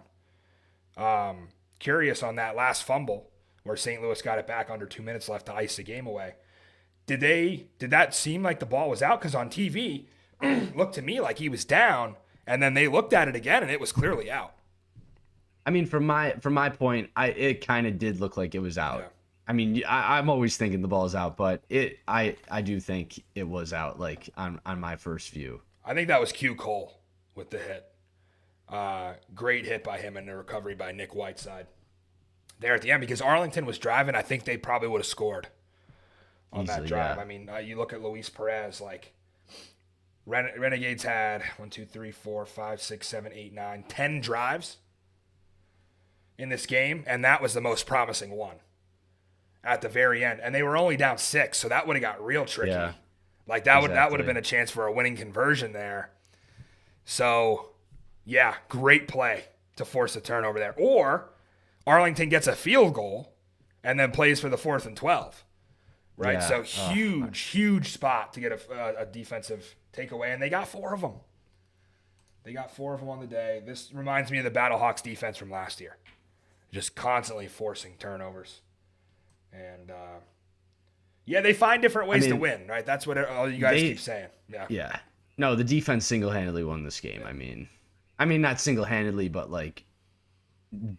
Curious on that last fumble where St. Louis got it back under 2 minutes left to ice the game away. Did that seem like the ball was out? Because on TV, looked to me like he was down. And then they looked at it again, and it was clearly out. From my point, it kind of did look like it was out. Yeah. I'm always thinking the ball's out, but I do think it was out. Like on my first view, I think that was Q Cole with the hit. Great hit by him and the recovery by Nick Whiteside there at the end because Arlington was driving. I think they probably would have scored on that drive. Yeah. You look at Luis Perez, like. Renegades had 1, 2, 3, 4, 5, 6, 7, 8, 9, 10 drives in this game, and that was the most promising one at the very end. And they were only down 6, so that would have got real tricky. Yeah, like that would have been a chance for a winning conversion there. So, yeah, great play to force a turnover there. Or Arlington gets a field goal and then plays for the 4th and 12. right? Yeah. So huge spot to get a defensive takeaway, and they got 4 of them. They got 4 of them on the day. This reminds me of the Battlehawks defense from last year, just constantly forcing turnovers. And yeah, they find different ways to win, right? That's what all you guys keep saying. Yeah. Yeah. No, the defense single-handedly won this game. I mean, not single-handedly, but like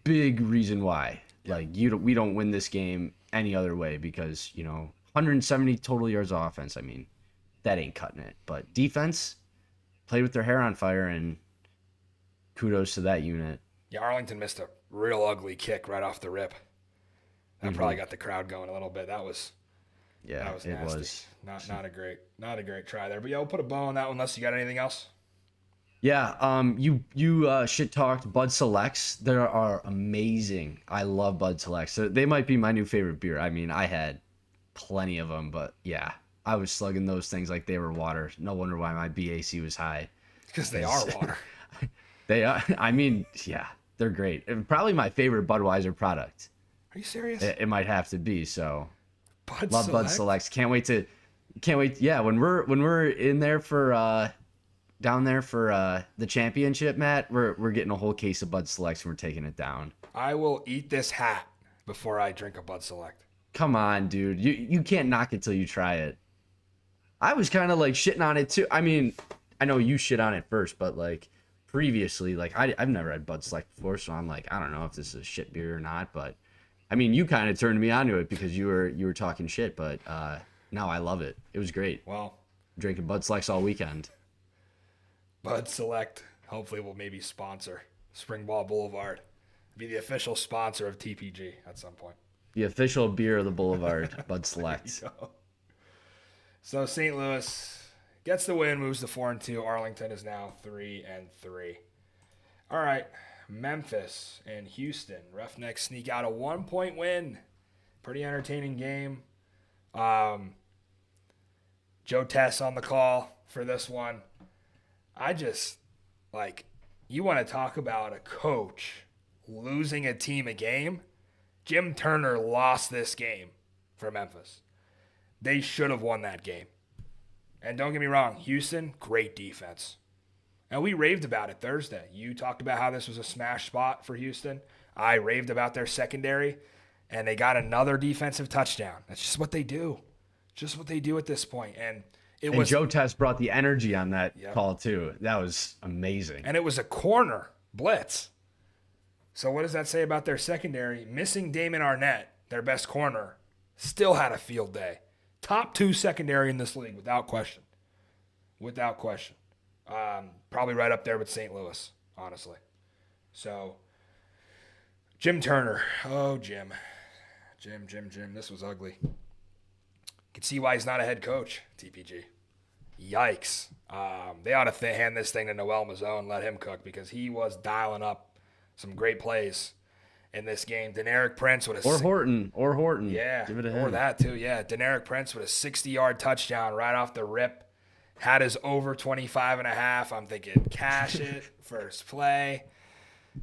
big reason why. Yeah. Like we don't win this game any other way because, 170 total yards of offense. I mean, that ain't cutting it. But defense played with their hair on fire, and kudos to that unit. Yeah, Arlington missed a real ugly kick right off the rip. That probably got the crowd going a little bit. That was nasty. It was not a great try there. But yeah, we'll put a bow on that one unless you got anything else. Yeah, you shit talked Bud Selects. They are amazing. I love Bud Selects. So they might be my new favorite beer. I mean, I had plenty of them, but yeah, I was slugging those things like they were water. No wonder why my BAC was high. Because they are water. They are. I mean, yeah, they're great. And probably my favorite Budweiser product. Are you serious? It might have to be. So, love Bud Selects. Can't wait. Yeah, when we're in there for down there for the championship, Matt, we're getting a whole case of Bud Selects and we're taking it down. I will eat this hat before I drink a Bud Select. Come on, dude. You can't knock it till you try it. I was kind of like shitting on it too. I mean, I know you shit on it first, but like previously, like I've never had Bud Select before, so I'm like, I don't know if this is a shit beer or not, but I mean, you kind of turned me onto it because you were talking shit, but now I love it. It was great. Well, drinking Bud Selects all weekend. Bud Select hopefully will maybe sponsor Springball Boulevard. Be the official sponsor of TPG at some point. The official beer of the Boulevard, Bud Select. So St. Louis gets the win, moves to 4-2. Arlington is now 3-3. All right. Memphis and Houston. Roughnecks sneak out a 1-point win. Pretty entertaining game. Joe Tess on the call for this one. I just, you want to talk about a coach losing a team a game? Jim Turner lost this game for Memphis. They should have won that game. And don't get me wrong, Houston, great defense. And we raved about it Thursday. You talked about how this was a smash spot for Houston. I raved about their secondary, and they got another defensive touchdown. That's just what they do. Just what they do at this point. And Joe Tess brought the energy on that call too. That was amazing. And it was a corner blitz. So what does that say about their secondary? Missing Damon Arnett, their best corner, still had a field day. Top 2 secondary in this league, without question. Without question. Probably right up there with St. Louis, honestly. So, Jim Turner. Oh, Jim. Jim. This was ugly. You can see why he's not a head coach, TPG. Yikes. They ought to hand this thing to Noel Mazzone and let him cook because he was dialing up some great plays in this game. Deneric Prince with a... Or Horton. Yeah, give it a or that too, yeah. Deneric Prince with a 60-yard touchdown right off the rip. Had his over 25.5. I'm thinking, cash it, first play.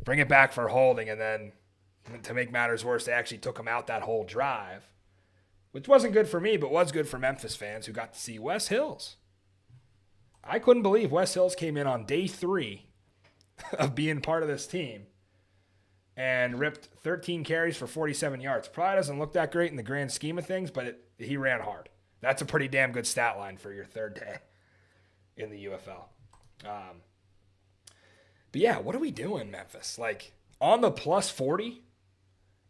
Bring it back for holding, and then to make matters worse, they actually took him out that whole drive, which wasn't good for me, but was good for Memphis fans who got to see Wes Hills. I couldn't believe Wes Hills came in on day 3 of being part of this team and ripped 13 carries for 47 yards. Probably doesn't look that great in the grand scheme of things, but he ran hard. That's a pretty damn good stat line for your third day in the UFL. But yeah, what are we doing, Memphis? On the plus 40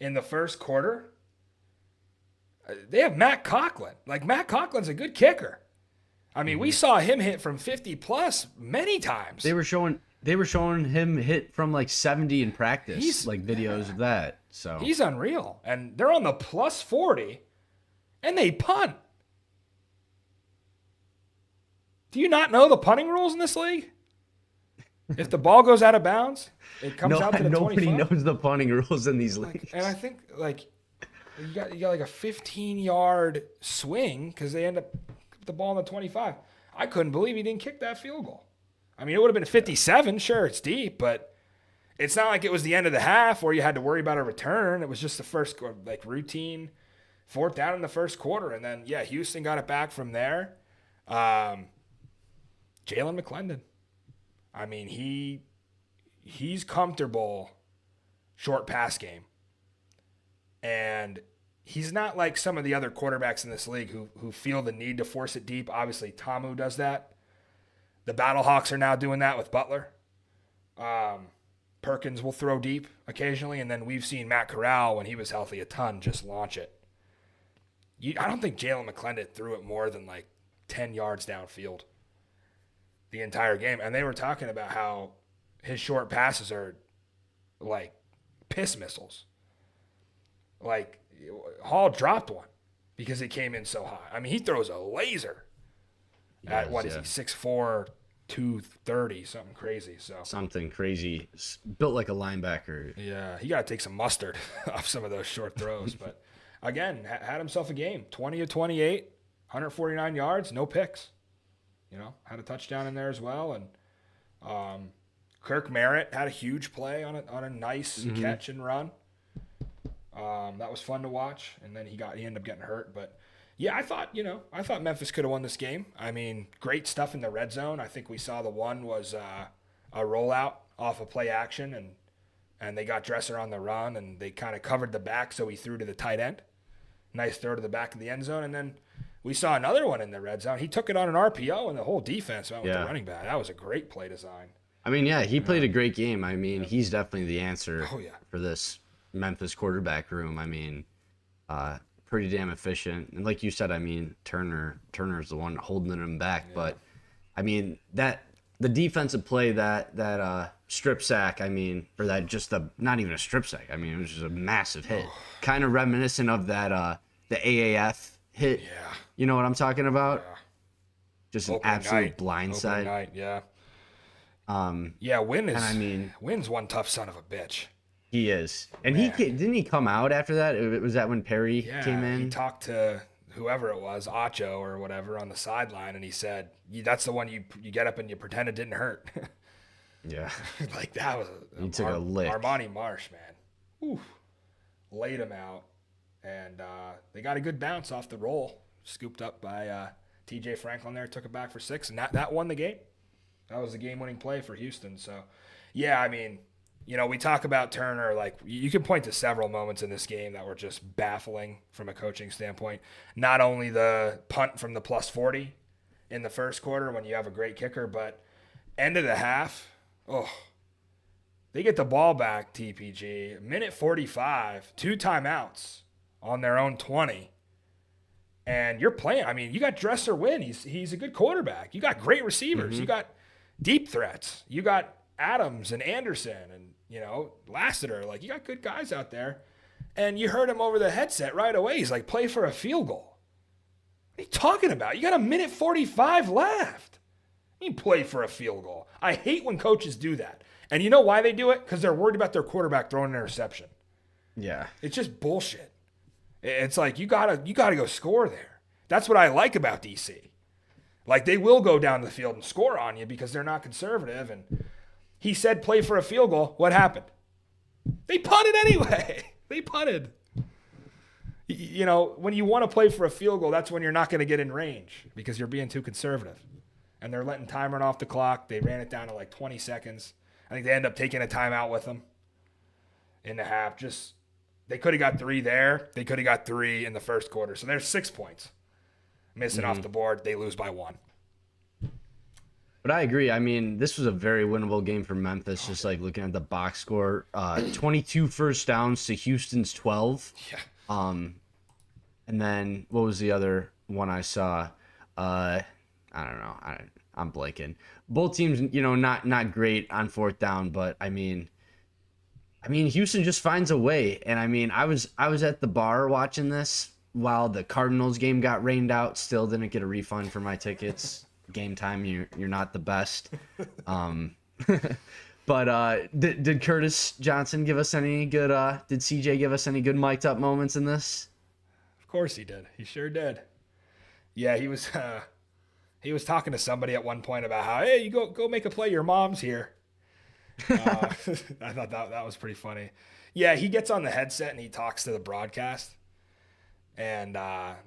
in the first quarter, they have Matt Conklin. Matt Conklin's a good kicker. I mean, we saw him hit from 50 plus many times. They were showing him hit from 70 in practice, videos of that. So he's unreal. And they're on the plus 40 and they punt. Do you not know the punting rules in this league? If the ball goes out of bounds, it comes out to the 25. Nobody knows the punting rules in these leagues. And I think you got a 15-yard swing because they end up with the ball on the 25. I couldn't believe he didn't kick that field goal. I mean, it would have been 57. Sure, it's deep, but it's not like it was the end of the half where you had to worry about a return. It was just the first routine fourth down in the first quarter. And then, yeah, Houston got it back from there. Jalen McClendon. I mean, he's comfortable short pass game. And he's not like some of the other quarterbacks in this league who feel the need to force it deep. Obviously, Tamu does that. The Battlehawks are now doing that with Butler. Perkins will throw deep occasionally, and then we've seen Matt Corral, when he was healthy, a ton just launch it. I don't think Jalen McClendon threw it more than like 10 yards downfield the entire game. And they were talking about how his short passes are like piss missiles. Like, Hall dropped one because it came in so high. I mean, he throws a laser at, what is he, 6'4", 230, something crazy. So something crazy, built like a linebacker. Yeah, he got to take some mustard off some of those short throws. But again, had himself a game. 20 of 28, 149 yards, no picks. You know, had a touchdown in there as well. And Kirk Merritt had a huge play on a nice catch and run. That was fun to watch. And then he ended up getting hurt. But yeah, I thought Memphis could have won this game. I mean, great stuff in the red zone. I think we saw the one was a rollout off of play action, and they got Dresser on the run, and they kind of covered the back, so he threw to the tight end. Nice throw to the back of the end zone. And then we saw another one in the red zone. He took it on an RPO, and the whole defense went with the running back. That was a great play design. I mean, yeah, he played a great game. I mean, he's definitely the answer for this Memphis quarterback room. I mean, pretty damn efficient. And like you said, I mean, Turner's the one holding him back. Yeah. But, I mean, the defensive play, that strip sack, I mean, or that just not even a strip sack. I mean, it was just a massive hit. Kind of reminiscent of that, the AAF hit. Yeah. You know what I'm talking about? Yeah. Just an absolute blindside. Night, yeah. Wynn's one tough son of a bitch. He is. And didn't he come out after that? Was that when Perry came in? He talked to whoever it was, Acho or whatever, on the sideline, and he said, that's the one you get up and you pretend it didn't hurt. Yeah. Like, that was he took a lick. Armani Marsh, man. Oof. Laid him out. And they got a good bounce off the roll. Scooped up by TJ Franklin there, took it back for 6, and that won the game. That was the game-winning play for Houston. So, yeah, I mean, you know, we talk about Turner, like, you can point to several moments in this game that were just baffling from a coaching standpoint. Not only the punt from the +40 in the first quarter when you have a great kicker, but end of the half, they get the ball back, TPG, minute 45, 2 timeouts on their own 20. And you're playing, I mean, you got Dresser Wynn. He's a good quarterback. You got great receivers. You got deep threats. You got Adams and Anderson and, you know, Lassiter. Like, you got good guys out there. And you heard him over the headset right away. He's like, play for a field goal. What are you talking about? You got a minute 45 left. You play for a field goal. I hate when coaches do that. And you know why they do it? Because they're worried about their quarterback throwing an interception. Yeah. It's just bullshit. It's like, you gotta go score there. That's what I like about DC. Like, they will go down the field and score on you because they're not conservative. And he said play for a field goal. What happened? They punted anyway. They punted. You know, when you want to play for a field goal, that's when you're not going to get in range because you're being too conservative. And they're letting time run off the clock. They ran it down to like 20 seconds. I think they end up taking a timeout with them in the half. They could have got 3 there. They could have got 3 in the first quarter. So there's 6 points. Missing off the board. They lose by 1. But I agree. I mean, this was a very winnable game for Memphis, just like looking at the box score. 22 first downs to Houston's 12. Yeah. And then what was the other one I saw? I don't know. I'm blanking. Both teams, you know, not great on 4th down, but I mean, Houston just finds a way. And I mean, I was at the bar watching this while the Cardinals game got rained out. Still didn't get a refund for my tickets. Game time, you're not the best. But did Curtis Johnson give us any good? Did CJ give us any good mic'd up moments in this? Of course he did. He sure did. Yeah, he was talking to somebody at one point about how, hey, you go make a play. Your mom's here. I thought that was pretty funny. Yeah, he gets on the headset and he talks to the broadcast. and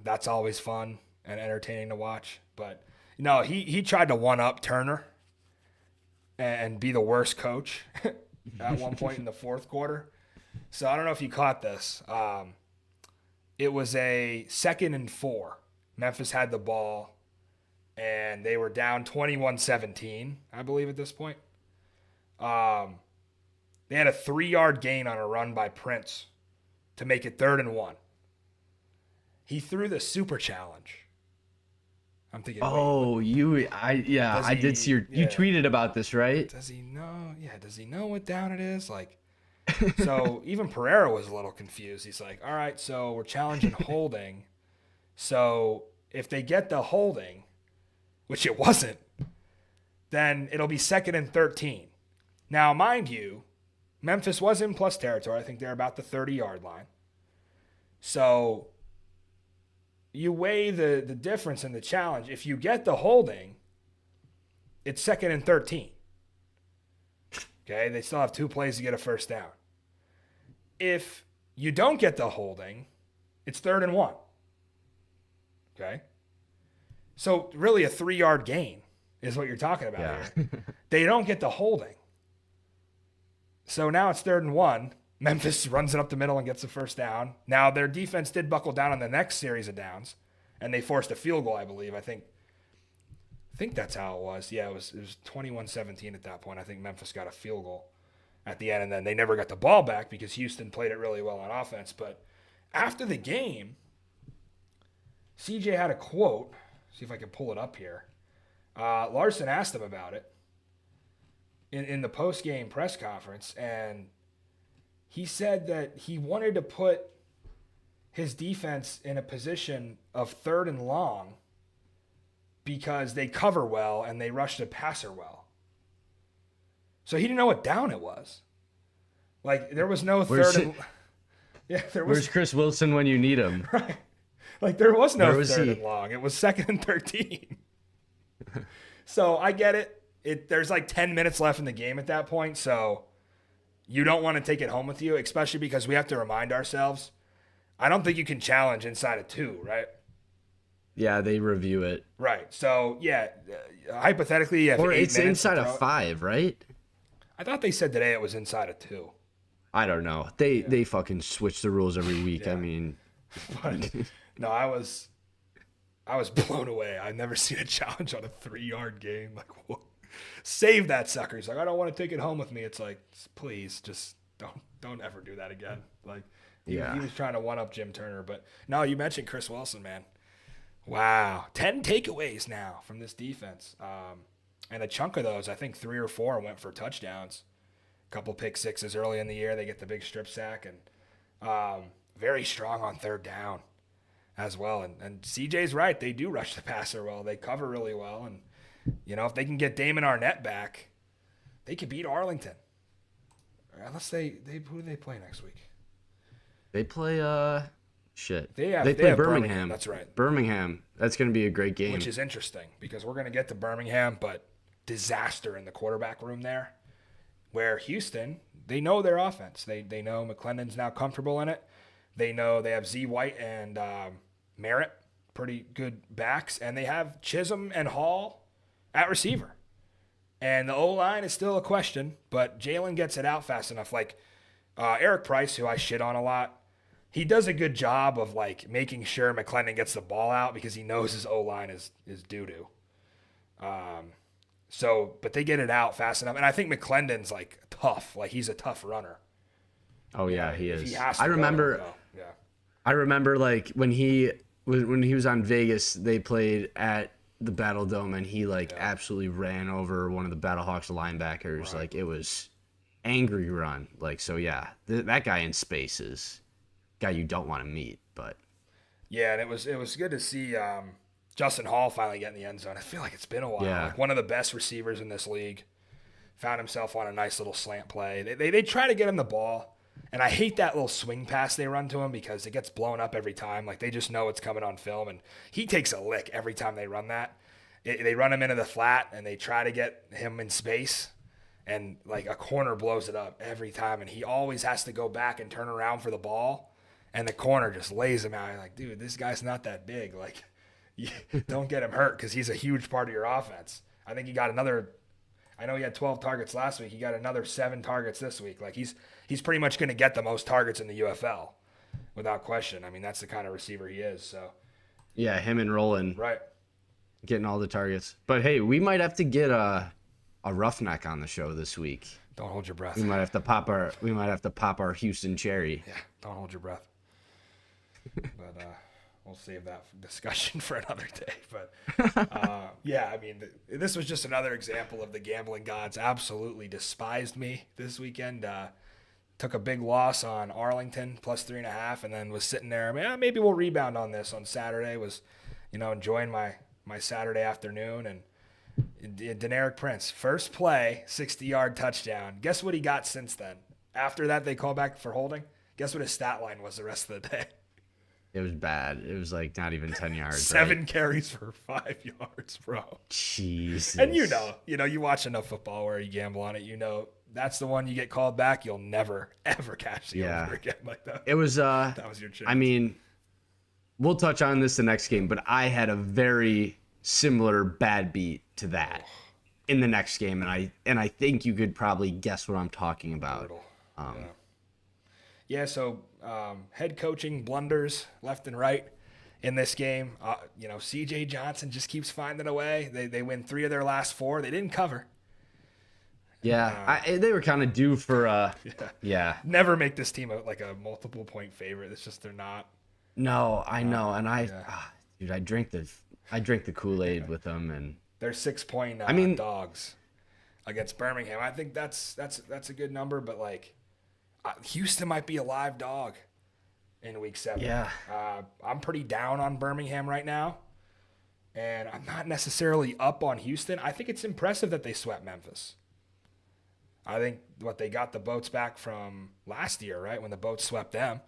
that's always fun and entertaining to watch. But no, he tried to one up Turner and be the worst coach at one point in the fourth quarter. So I don't know if you caught this. It was a 2nd and 4. Memphis had the ball, and they were down 21-17, I believe, at this point. They had a 3-yard gain on a run by Prince to make it 3rd and 1. He threw the super challenge. I'm thinking. I did see you tweeted about this, right? Does he know? Yeah, does he know what down it is? Like, so even Pereira was a little confused. He's like, all right, so we're challenging holding. So if they get the holding, which it wasn't, then it'll be 2nd and 13. Now, mind you, Memphis was in plus territory. I think they're about the 30-yard line. So you weigh the difference in the challenge. If you get the holding, it's 2nd and 13. Okay, they still have 2 plays to get a first down. If you don't get the holding, it's 3rd and 1. Okay? So really a 3-yard gain is what you're talking about here. They don't get the holding. So now it's 3rd and 1. Memphis runs it up the middle and gets the first down. Now their defense did buckle down on the next series of downs, and they forced a field goal, I believe. I think that's how it was. Yeah, it was 21-17 at that point. I think Memphis got a field goal at the end, and then they never got the ball back because Houston played it really well on offense. But after the game, CJ had a quote. See if I can pull it up here. Larson asked him about it in the post-game press conference, and he said that he wanted to put his defense in a position of 3rd and long because they cover well and they rush the passer well. So he didn't know what down it was. Like, there was no Where's third and... Yeah, there was... Where's Chris Wilson when you need him? Right. Like, there was no third and long. It was 2nd and 13. So I get it. There's like 10 minutes left in the game at that point, so you don't want to take it home with you, especially because we have to remind ourselves, I don't think you can challenge inside of 2, right? Yeah, they review it. Right. So, yeah, hypothetically, you have or 8 it's minutes inside of 5, right? I thought they said today it was inside of 2. I don't know. They fucking switch the rules every week. Yeah. I mean, but no, I was blown away. I've never seen a challenge on a 3-yard game. Like, whoa. Save that sucker. He's like, I don't want to take it home with me. It's like, please, just don't ever do that again. Like, he was trying to one up Jim Turner. But no, you mentioned Chris Wilson, man. Wow, 10 takeaways now from this defense, and a chunk of those, I think 3 or 4 went for touchdowns. A couple pick sixes early in the year. They get the big strip sack, and very strong on 3rd down as well. And CJ's right. They do rush the passer well. They cover really well. And, you know, if they can get Damon Arnett back, they could beat Arlington. Unless who do they play next week? They play, They play have Birmingham. That's right. Birmingham. That's going to be a great game. Which is interesting because we're going to get to Birmingham, but disaster in the quarterback room there. Where Houston, they know their offense. They know McClendon's now comfortable in it. They know they have Z White and Merritt, pretty good backs. And they have Chisholm and Hall at receiver. And the O-line is still a question, but Jalen gets it out fast enough. Like Eric Price, who I shit on a lot, he does a good job of like making sure McClendon gets the ball out because he knows his O-line is doo-doo. But they get it out fast enough. And I think McClendon's like tough. Like he's a tough runner. Oh yeah, he is. He has to I remember like when he was on Vegas, they played at the Battledome and he absolutely ran over one of the Battlehawks linebackers. Right. Like it was angry run. Like, so yeah, that guy in space is a guy you don't want to meet, but yeah. And it was good to see, Justin Hall finally get in the end zone. I feel like it's been a while. Yeah. Like one of the best receivers in this league. Found himself on a nice little slant play. They try to get him the ball, and I hate that little swing pass they run to him because it gets blown up every time. Like they just know it's coming on film, and he takes a lick every time they run that. They run him into the flat, and they try to get him in space, and like a corner blows it up every time, and he always has to go back and turn around for the ball. and the corner just lays him out. You're like, dude, this guy's not that big. Like, you don't get him hurt because he's a huge part of your offense. I think he got another. I know he had 12 targets last week. He got another 7 targets this week. Like, he's pretty much going to get the most targets in the UFL, without question. I mean, that's the kind of receiver he is. So. Yeah, him and Roland. Right. Getting all the targets. But hey, we might have to get a roughneck on the show this week. Don't hold your breath. We might have to pop our Houston cherry. Yeah, don't hold your breath. But we'll save that discussion for another day. But yeah, I mean, this was just another example of the gambling gods absolutely despised me this weekend. Took a big loss on Arlington plus 3.5, and then was sitting there. I mean, maybe we'll rebound on this on Saturday. Was, enjoying my Saturday afternoon, and Deneric Prince, first play, 60-yard touchdown. Guess what he got since then? After that, they call back for holding. Guess what his stat line was the rest of the day? It was bad. It was like not even 10 yards. 7 carries for 5 yards, bro. Jesus. And you watch enough football where you gamble on it. That's the one you get called back. You'll never ever catch the over again like that. It was. That was your chance. I mean, we'll touch on this the next game, but I had a very similar bad beat to that in the next game, and I think you could probably guess what I'm talking about. So head coaching blunders left and right in this game. CJ Johnson just keeps finding a way. They win 3 of their last 4. They didn't cover. Yeah, they were kind of due for Never make this team a multiple point favorite. It's just they're not. No, I know, and dude, I drink the Kool-Aid with them, and they're 6-point dogs against Birmingham. I think that's a good number, but Houston might be a live dog in week 7. Yeah, I'm pretty down on Birmingham right now, and I'm not necessarily up on Houston. I think it's impressive that they swept Memphis. I think they got the Boats back from last year, right, when the Boats swept them.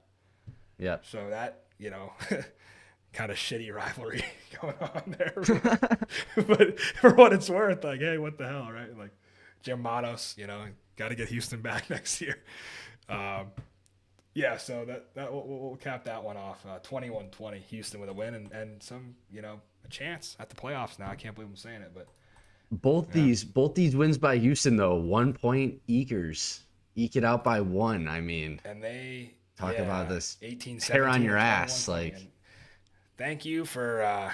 Yeah. So that, kind of shitty rivalry going on there. But for what it's worth, hey, what the hell, right? Jim Matos, got to get Houston back next year. So that we'll cap that one off. 21-20, Houston with a win and some, a chance at the playoffs now. I can't believe I'm saying it, but. Both these wins by Houston, though, 1 point ekers. Eke it out by 1. I mean, and they talk about this 18, hair on your ass. Thank you for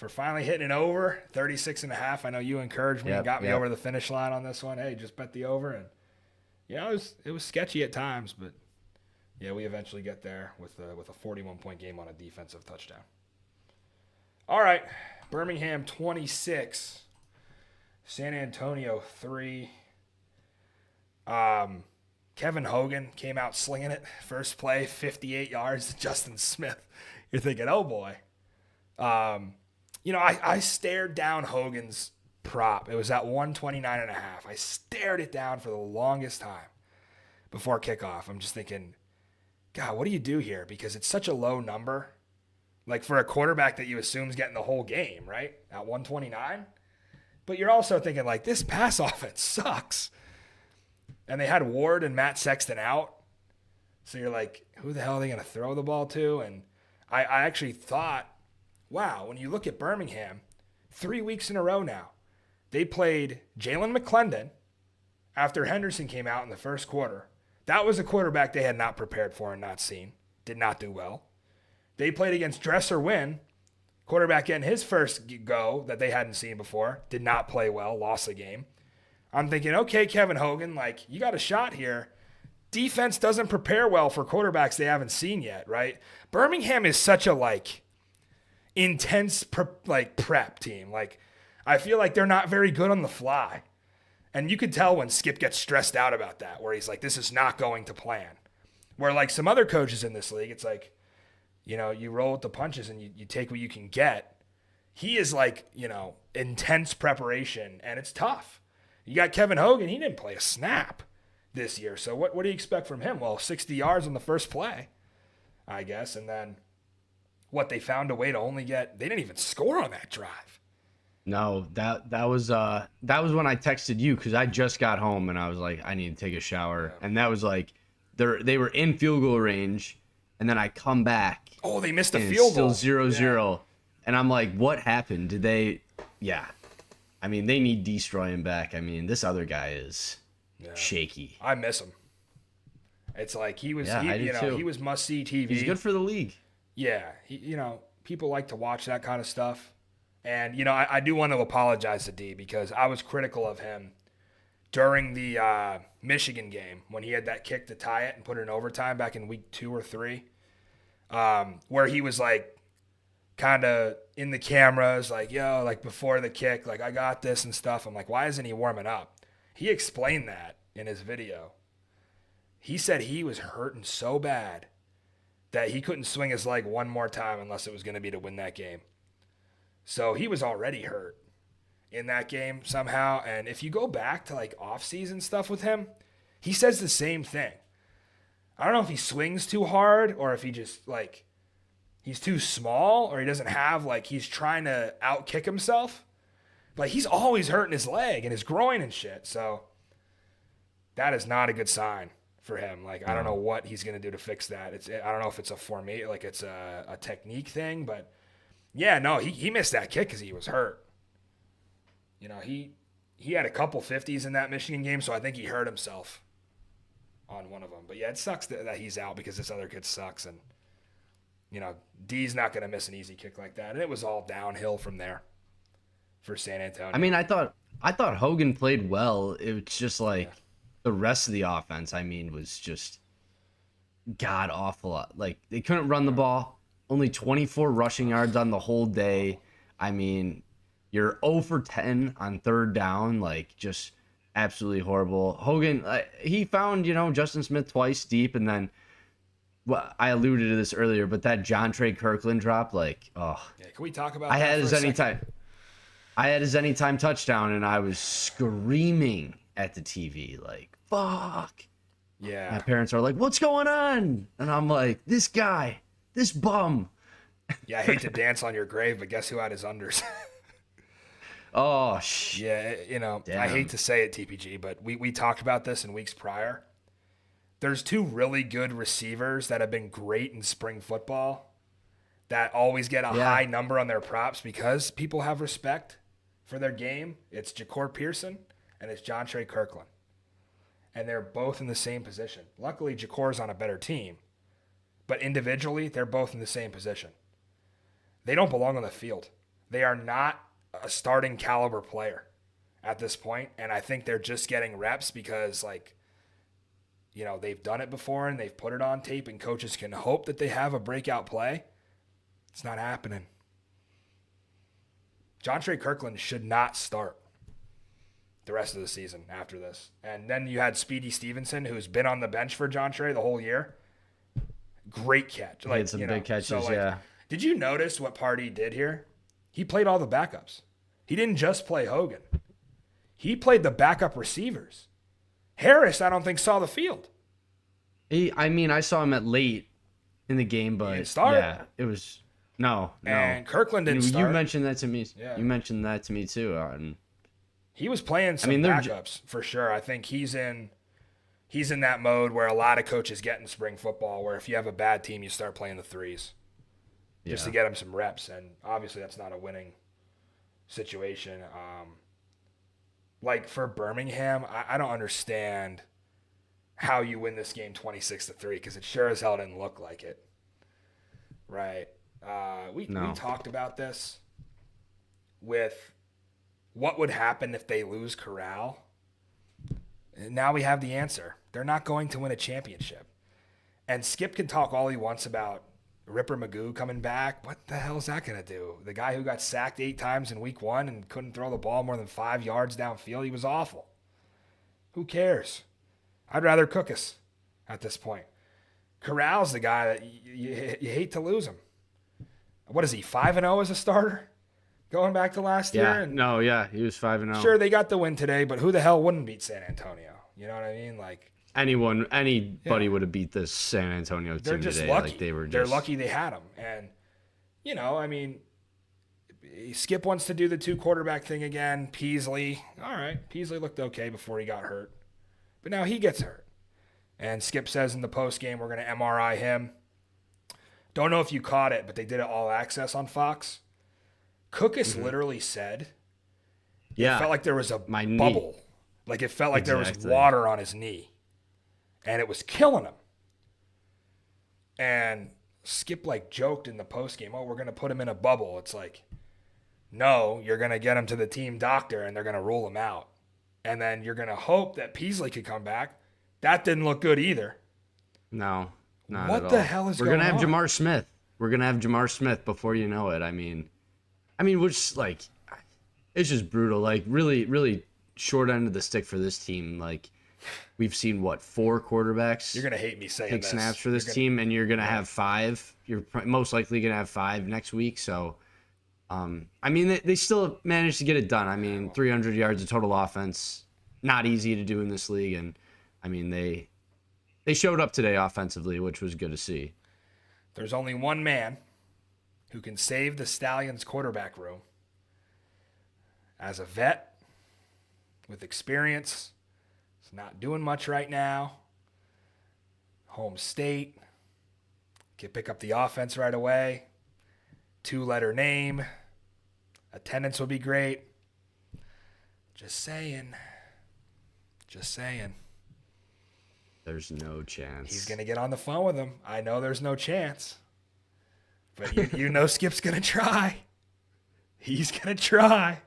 finally hitting it over 36.5. I know you encouraged me and got me over the finish line on this one. Hey, just bet the over, and it was sketchy at times, but we eventually get there with a 41-point game on a defensive touchdown. All right, Birmingham 26, San Antonio 3. Kevin Hogan came out slinging it. First play, 58 yards to Justin Smith. You're thinking, oh boy. I stared down Hogan's prop. It was at 129.5. I stared it down for the longest time before kickoff. I'm just thinking, God, what do you do here? Because it's such a low number. For a quarterback that you assume is getting the whole game, right? At 129. But you're also thinking, this pass offense sucks. And they had Ward and Matt Sexton out. So you're like, who the hell are they going to throw the ball to? And I actually thought, wow, when you look at Birmingham, 3 weeks in a row now, they played Jalen McClendon after Henderson came out in the first quarter. That was a quarterback they had not prepared for and not seen. Did not do well. They played against Dresser Wynn, quarterback getting his first go that they hadn't seen before. Did not play well, lost the game. I'm thinking, okay, Kevin Hogan, you got a shot here. Defense doesn't prepare well for quarterbacks they haven't seen yet, right? Birmingham is such a intense prep team. I feel like they're not very good on the fly. And you could tell when Skip gets stressed out about that, where he's like, this is not going to plan. Where some other coaches in this league, it's you roll with the punches and you take what you can get. He is intense preparation, and it's tough. You got Kevin Hogan, he didn't play a snap this year. So what do you expect from him? Well, 60 yards on the first play, I guess. And then they found a way to only they didn't even score on that drive. No, that was when I texted you because I just got home and I was like, I need to take a shower. Yeah. And that was they were in field goal range and then I come back. Oh, they missed a and field it's still goal. 0-0. And I'm like, what happened? Did they? Yeah. I mean, they need Destroy him back. I mean, this other guy is shaky. I miss him. It's like he was, I do too. he was must-see TV. He's good for the league. Yeah, people like to watch that kind of stuff. And, I do want to apologize to D because I was critical of him during the Michigan game when he had that kick to tie it and put it in overtime back in week 2 or 3, where he was like kind of in the cameras, like, yo, like before the kick, like, I got this and stuff. I'm like, why isn't he warming up? He explained that in his video. He said he was hurting so bad that he couldn't swing his leg one more time unless it was going to be to win that game. So he was already hurt in that game somehow. And if you go back to like off-season stuff with him, he says the same thing. I don't know if he swings too hard or if he just like he's too small or he doesn't have like he's trying to out-kick himself. But he's always hurting his leg and his groin and shit. So that is not a good sign for him. Like, I don't know what he's going to do to fix that. I don't know if it's it's a technique thing, but yeah, no, he missed that kick because he was hurt. He had a couple 50s in that Michigan game, so I think he hurt himself on one of them. But yeah, it sucks that he's out because this other kid sucks. And, D's not going to miss an easy kick like that. And it was all downhill from there for San Antonio. I mean, I thought Hogan played well. It was just like the rest of the offense, I mean, was just god awful. Like, they couldn't run the ball. Only 24 rushing yards on the whole day. I mean, you're 0 for 10 on third down. Like, just absolutely horrible. Hogan, he found, Justin Smith twice deep, and then, well, I alluded to this earlier, but that Jontre Kirkland drop, like, oh. Yeah, can we talk about that for a second? I had his anytime touchdown, and I was screaming at the TV, like, fuck. Yeah. My parents are like, what's going on? And I'm like, this guy, this bum. Yeah, I hate to dance on your grave, but guess who had his unders? Oh, yeah, Damn. I hate to say it, TPG, but we talked about this in weeks prior. There's 2 really good receivers that have been great in spring football that always get a high number on their props because people have respect for their game. It's Ja'Cour Pearson and it's Jontre Kirkland. And they're both in the same position. Luckily, Ja'Cour's on a better team. But individually, they're both in the same position. They don't belong on the field. They are not a starting caliber player at this point. And I think they're just getting reps because, they've done it before and they've put it on tape and coaches can hope that they have a breakout play. It's not happening. Jontre Kirkland should not start the rest of the season after this. And then you had Speedy Stevenson, who's been on the bench for Jontre the whole year. Great catch. He had some big catches, yeah. Did you notice what Pardee did here? He played all the backups. He didn't just play Hogan. He played the backup receivers. Harris, I don't think, saw the field. I saw him at late in the game, but he didn't start. Yeah, it was no. And Kirkland didn't start. You mentioned that to me. Yeah. You mentioned that to me too. And he was playing some backups for sure. I think he's in that mode where a lot of coaches get in spring football, where if you have a bad team, you start playing the 3s just to get them some reps. And obviously, that's not a winning situation. Like for Birmingham, I don't understand how you win this game 26-3 because it sure as hell didn't look like it. Right. We talked about this with what would happen if they lose Corral. And now we have the answer. They're not going to win a championship. And Skip can talk all he wants about Ripper Magoo coming back. What the hell is that going to do? The guy who got sacked 8 times in week 1 and couldn't throw the ball more than 5 yards downfield, he was awful. Who cares? I'd rather cook us at this point. Corral's the guy that you hate to lose him. What is he, 5-0 as a starter? Going back to last year? And he was 5-0. Sure, they got the win today, but who the hell wouldn't beat San Antonio? You know what I mean? Like anybody would have beat this San Antonio team they're just today. Lucky. Like they're lucky they had him. And, Skip wants to do the 2 quarterback thing again. Peasley, all right. Peasley looked okay before he got hurt. But now he gets hurt. And Skip says in the post game, we're going to MRI him. Don't know if you caught it, but they did it all access on Fox. Cookus literally said, Yeah, it felt like there was a my knee. bubble. Like it felt like there was Exactly. water on his knee. And it was killing him. And Skip like joked in the postgame, oh, we're going to put him in a bubble. It's like, no, you're going to get him to the team doctor and they're going to rule him out. And then you're going to hope that Peasley could come back. That didn't look good either. No, not What at the all. hell is We're going gonna have on? Jamar Smith. We're gonna have Jamar Smith before you know it. I mean, we're just like, it's just brutal. Like really, really short end of the stick for this team. Like we've seen 4 quarterbacks You're going to hate me saying take this. snaps for this team, and you're gonna have 5. You're most likely gonna have 5 next week. So, I mean, they still managed to get it done. I mean, 300 yards of total offense, not easy to do in this league, and I mean they showed up today offensively, which was good to see. There's only one man who can save the Stallions quarterback room. As a vet with experience, he's not doing much right now. Home state. Can pick up the offense right away. 2-letter name. Attendance would be great. Just saying. Just saying. There's no chance. He's going to get on the phone with him. I know there's no chance. But you know Skip's going to try. He's going to try.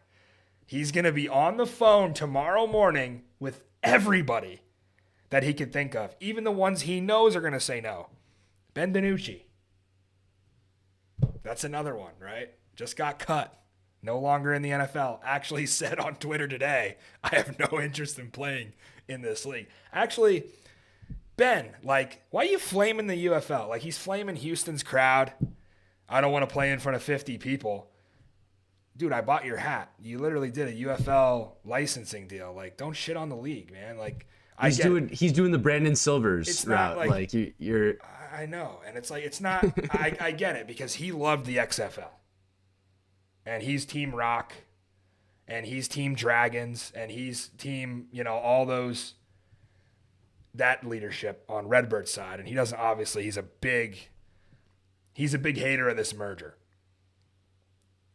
He's going to be on the phone tomorrow morning with everybody that he can think of. Even the ones he knows are going to say no. Ben DiNucci. That's another one, right? Just got cut. No longer in the NFL. Actually said on Twitter today, I have no interest in playing in this league. Actually, Ben, like, why are you flaming the UFL? Like, he's flaming Houston's crowd. I don't want to play in front of 50 people. Dude, I bought your hat. You literally did a UFL licensing deal. Like, don't shit on the league, man. Like, he's doing the Brandon Silvers route. Like you're. I know, and it's like it's not. I get it because he loved the XFL, and he's Team Rock, and he's Team Dragons, and he's Team all those. That leadership on Redbird's side, and he doesn't. Obviously, he's a big hater of this merger.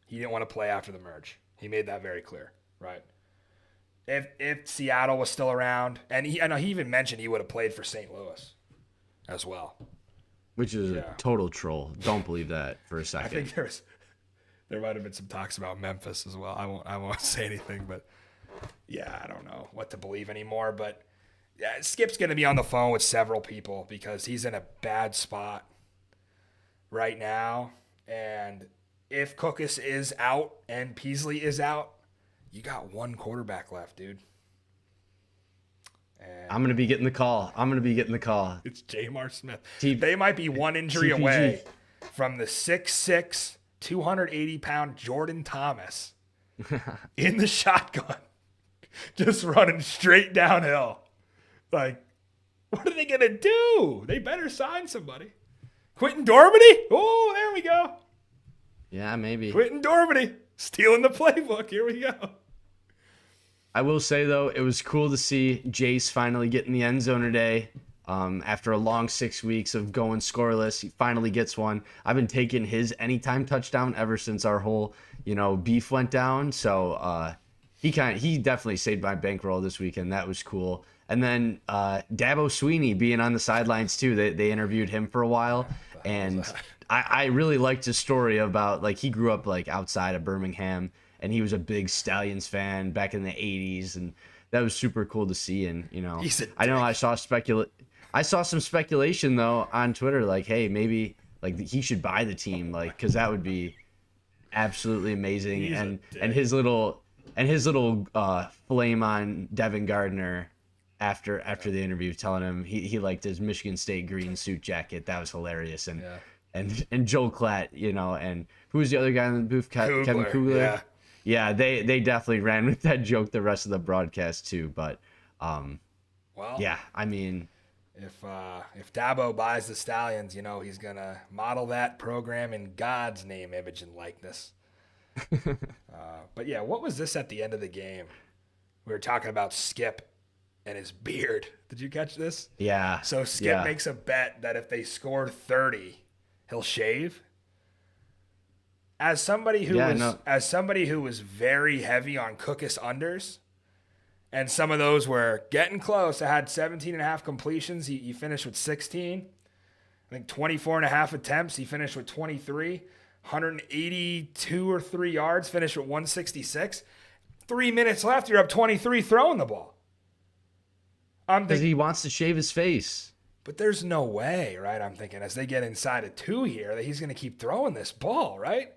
He didn't want to play after the merge. He made that very clear, right? If Seattle was still around, and I know he even mentioned he would have played for St. Louis as well, which is a total troll. Don't believe that for a second. I think there might have been some talks about Memphis as well. I won't say anything, but yeah, I don't know what to believe anymore. But yeah, Skip's going to be on the phone with several people because he's in a bad spot right now, and if Cookus is out and Peasley is out, you got one quarterback left, dude. And I'm going to be getting the call. It's Jamar Smith. T- they might be one injury TPG. away from the 6'6", 280-pound Jordan Thomas in the shotgun, just running straight downhill. Like, what are they going to do? They better sign somebody. Quentin Dormady? Oh, there we go. Yeah, maybe. Quentin Dormady stealing the playbook. Here we go. I will say, though, it was cool to see Jace finally get in the end zone today. After a long 6 weeks of going scoreless, he finally gets one. I've been taking his anytime touchdown ever since our whole, beef went down. So he definitely saved my bankroll this weekend. That was cool. And then Dabo Sweeney being on the sidelines too. They interviewed him for a while, and I really liked his story about he grew up outside of Birmingham, and he was a big Stallions fan back in the '80s, and that was super cool to see. And I know I saw some speculation though on Twitter, hey, maybe he should buy the team, because that would be absolutely amazing. And his little flame on Devin Gardner after the interview, telling him he liked his Michigan State green suit jacket. That was hilarious. And Joel Klatt, and who was the other guy in the booth? Kevin Kugler. Yeah, they definitely ran with that joke the rest of the broadcast too. But yeah, I mean, if Dabo buys the Stallions, he's gonna model that program in God's name, image, and likeness. But yeah, what was this at the end of the game? We were talking about Skip and his beard. Did you catch this? Yeah. So Skip makes a bet that if they score 30, he'll shave. As somebody who was very heavy on Cookus unders, and some of those were getting close. I had 17.5 completions. He finished with 16. I think 24.5 attempts. He finished with 23. 182 or 3 yards. Finished with 166. 3 minutes left. You're up 23 throwing the ball. Because he wants to shave his face. But there's no way, right? I'm thinking as they get inside of 2 here that he's going to keep throwing this ball, right?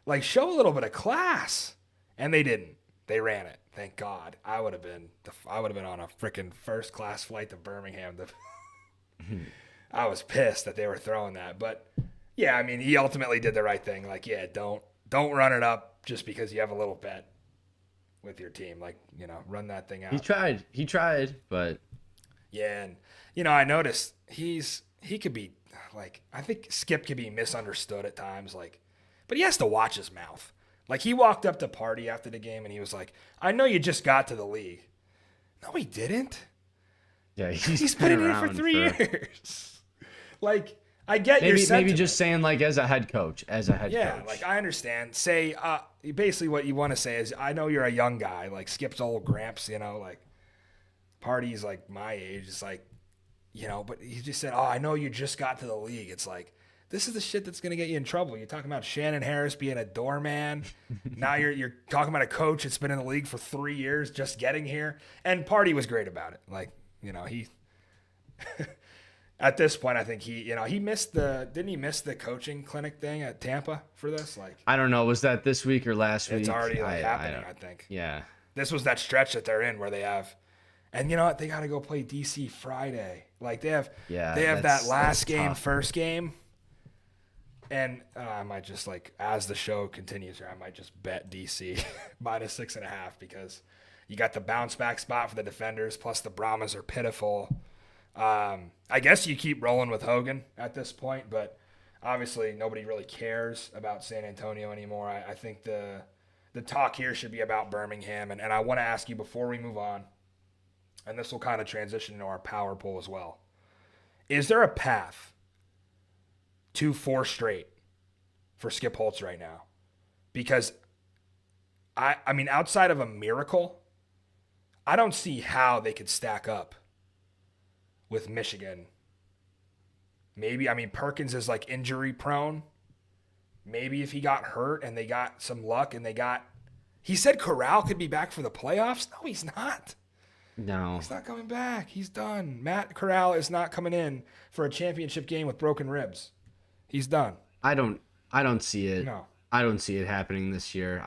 Like, show a little bit of class. And they didn't. They ran it. Thank God. I would have been on a freaking first class flight to Birmingham. I was pissed that they were throwing that. But yeah, I mean, he ultimately did the right thing. Like, yeah, don't run it up just because you have a little bet with your team. Like, run that thing out. He tried, but yeah, and I noticed he could be like, I think Skip could be misunderstood at times, like, but he has to watch his mouth. Like, he walked up to Party after the game and he was like, I know you just got to the league. No, he didn't. Yeah, he's been in here for 3 years. Like, I get your sentiment. Maybe just saying, like, as a head coach. Yeah, like, I understand. Say, basically what you want to say is, I know you're a young guy, like Skip's old Gramps, like, Party's like my age. It's like, but he just said, oh, I know you just got to the league. It's like, this is the shit that's going to get you in trouble. You're talking about Shannon Harris being a doorman. Now you're talking about a coach that's been in the league for 3 years, just getting here. And Party was great about it. Like, he at this point, I think he missed didn't he miss the coaching clinic thing at Tampa for this? Like, I don't know. Was that this week or last week? It's already happening, I think. Yeah. This was that stretch that they're in where they have, and you know what? They got to go play DC Friday. Like, they have that last game, tough. First game. And I might just, like, as the show continues here, I might just bet DC minus 6.5 because you got the bounce back spot for the defenders, plus the Brahmas are pitiful. I guess you keep rolling with Hogan at this point, but obviously nobody really cares about San Antonio anymore. I think the talk here should be about Birmingham, and I want to ask you before we move on, and this will kind of transition into our power poll as well. Is there a path to 4 straight for Skip Holtz right now? Because I mean, outside of a miracle, I don't see how they could stack up with Michigan. Maybe, I mean, Perkins is like injury prone. Maybe if he got hurt and they got some luck and he said Corral could be back for the playoffs. No, he's not. No. He's not coming back. He's done. Matt Corral is not coming in for a championship game with broken ribs. He's done. I don't see it. No. I don't see it happening this year.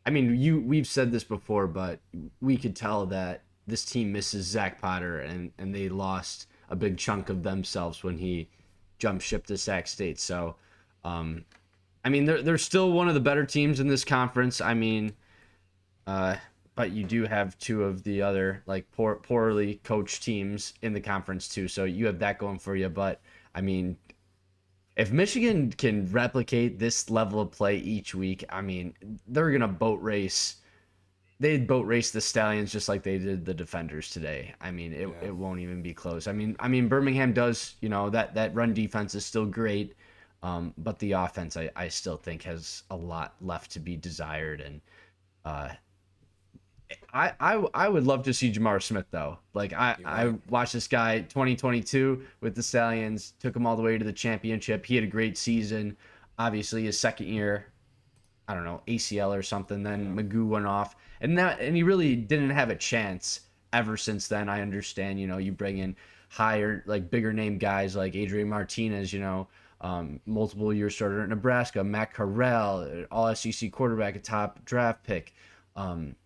We've said this before, but we could tell that this team misses Zach Potter, and they lost a big chunk of themselves when he jumped ship to Sac State. So, they're still one of the better teams in this conference. But you do have 2 of the other, like, poorly coached teams in the conference too. So you have that going for you. But if Michigan can replicate this level of play each week, they're going to boat race. They'd boat race the Stallions just like they did the Defenders today. It won't even be close. Birmingham does, that run defense is still great. But the offense, I still think has a lot left to be desired. And I would love to see Jamar Smith, though. Like, I watched this guy 2022 with the Stallions, took him all the way to the championship. He had a great season. Obviously, his second year, I don't know, ACL or something. Then Magoo went off. And he really didn't have a chance ever since then. I understand, you bring in higher, like, bigger name guys like Adrian Martinez, multiple year starter at Nebraska, Matt Corral, all SEC quarterback, a top draft pick.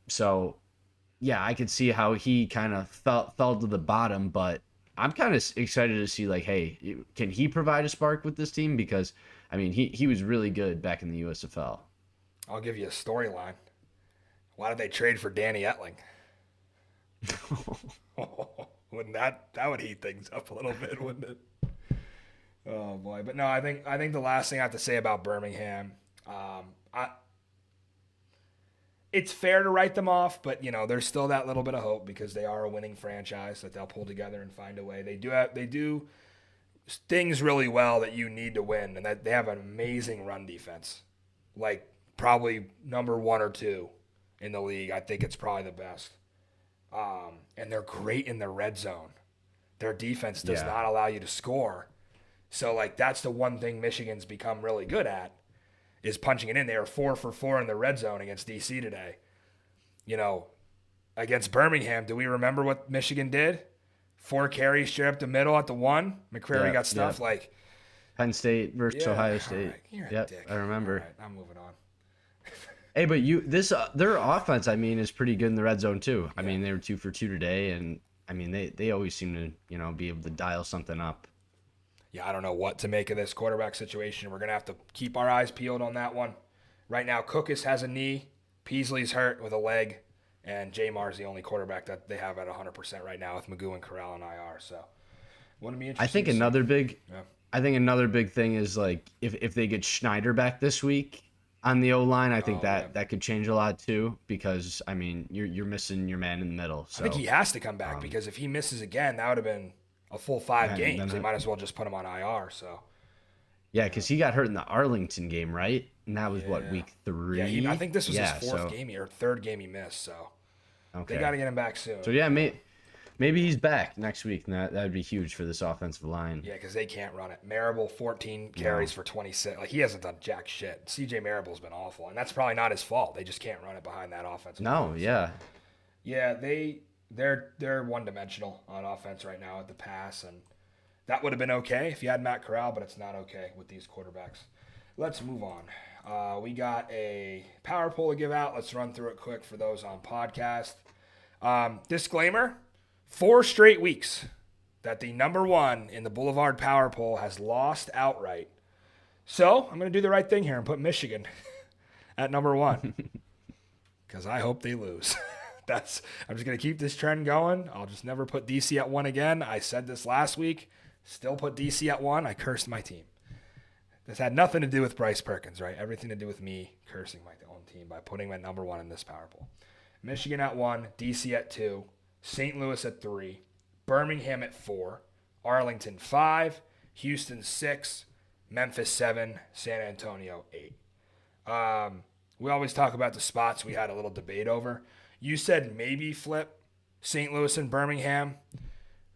So, yeah, I could see how he kind of fell to the bottom, but I'm kind of excited to see, like, hey, can he provide a spark with this team? Because, he was really good back in the USFL. I'll give you a storyline. Why did they trade for Danny Etling? Wouldn't that would heat things up a little bit, wouldn't it? Oh boy, but no, I think the last thing I have to say about Birmingham, it's fair to write them off, but there's still that little bit of hope because they are a winning franchise that they'll pull together and find a way. They do things really well that you need to win, and that they have an amazing run defense, like probably number 1 or 2 in the league. I think it's probably the best. And they're great in the red zone. Their defense does not allow you to score. So, like, that's the one thing Michigan's become really good at is punching it in. They were 4 for 4 in the red zone against DC today. You know, against Birmingham, do we remember what Michigan did? 4 carries straight up the middle at the 1. McCrary got stuffed. Like Penn State versus Ohio State. Right, you're a dick. I remember. All right, I'm moving on. Hey, but their offense, I mean, is pretty good in the red zone too. I mean, they were 2 for 2 today, and I mean, they always seem to be able to dial something up. Yeah, I don't know what to make of this quarterback situation. We're gonna have to keep our eyes peeled on that one. Right now, Cookus has a knee, Peasley's hurt with a leg, and Jamar's the only quarterback that they have at 100% right now with Magoo and Corral on IR. So, wouldn't be interesting. I think another big thing is like if they get Schneider back this week on the O-line, I think that could change a lot too, because I mean you're missing your man in the middle. So I think he has to come back because if he misses again, that would have been a full 5 games. They might as well just put him on IR. So yeah, because he got hurt in the Arlington game, right? And that was what, week 3? Yeah, I think this was his 4th game or 3rd game he missed. So they got to get him back soon. So yeah, maybe he's back next week, and that'd be huge for this offensive line. Yeah, because they can't run it. Marable, 14 carries for 26. Like, he hasn't done jack shit. CJ Marable's been awful, and that's probably not his fault. They just can't run it behind that offensive line. No, yeah. Yeah, they're one-dimensional on offense right now at the pass, and that would have been okay if you had Matt Corral, but it's not okay with these quarterbacks. Let's move on. We got a power poll to give out. Let's run through it quick for those on podcast. Disclaimer, 4 straight weeks that the number 1 in the Boulevard power poll has lost outright. So I'm going to do the right thing here and put Michigan at number 1 because I hope they lose. I'm just going to keep this trend going. I'll just never put DC at 1 again. I said this last week. Still put DC at 1. I cursed my team. This had nothing to do with Bryce Perkins, right? Everything to do with me cursing my own team by putting my number 1 in this power poll. Michigan at 1, DC at 2, St. Louis at 3, Birmingham at 4, Arlington 5, Houston 6, Memphis 7, San Antonio 8. We always talk about the spots we had a little debate over. You said maybe flip St. Louis and Birmingham,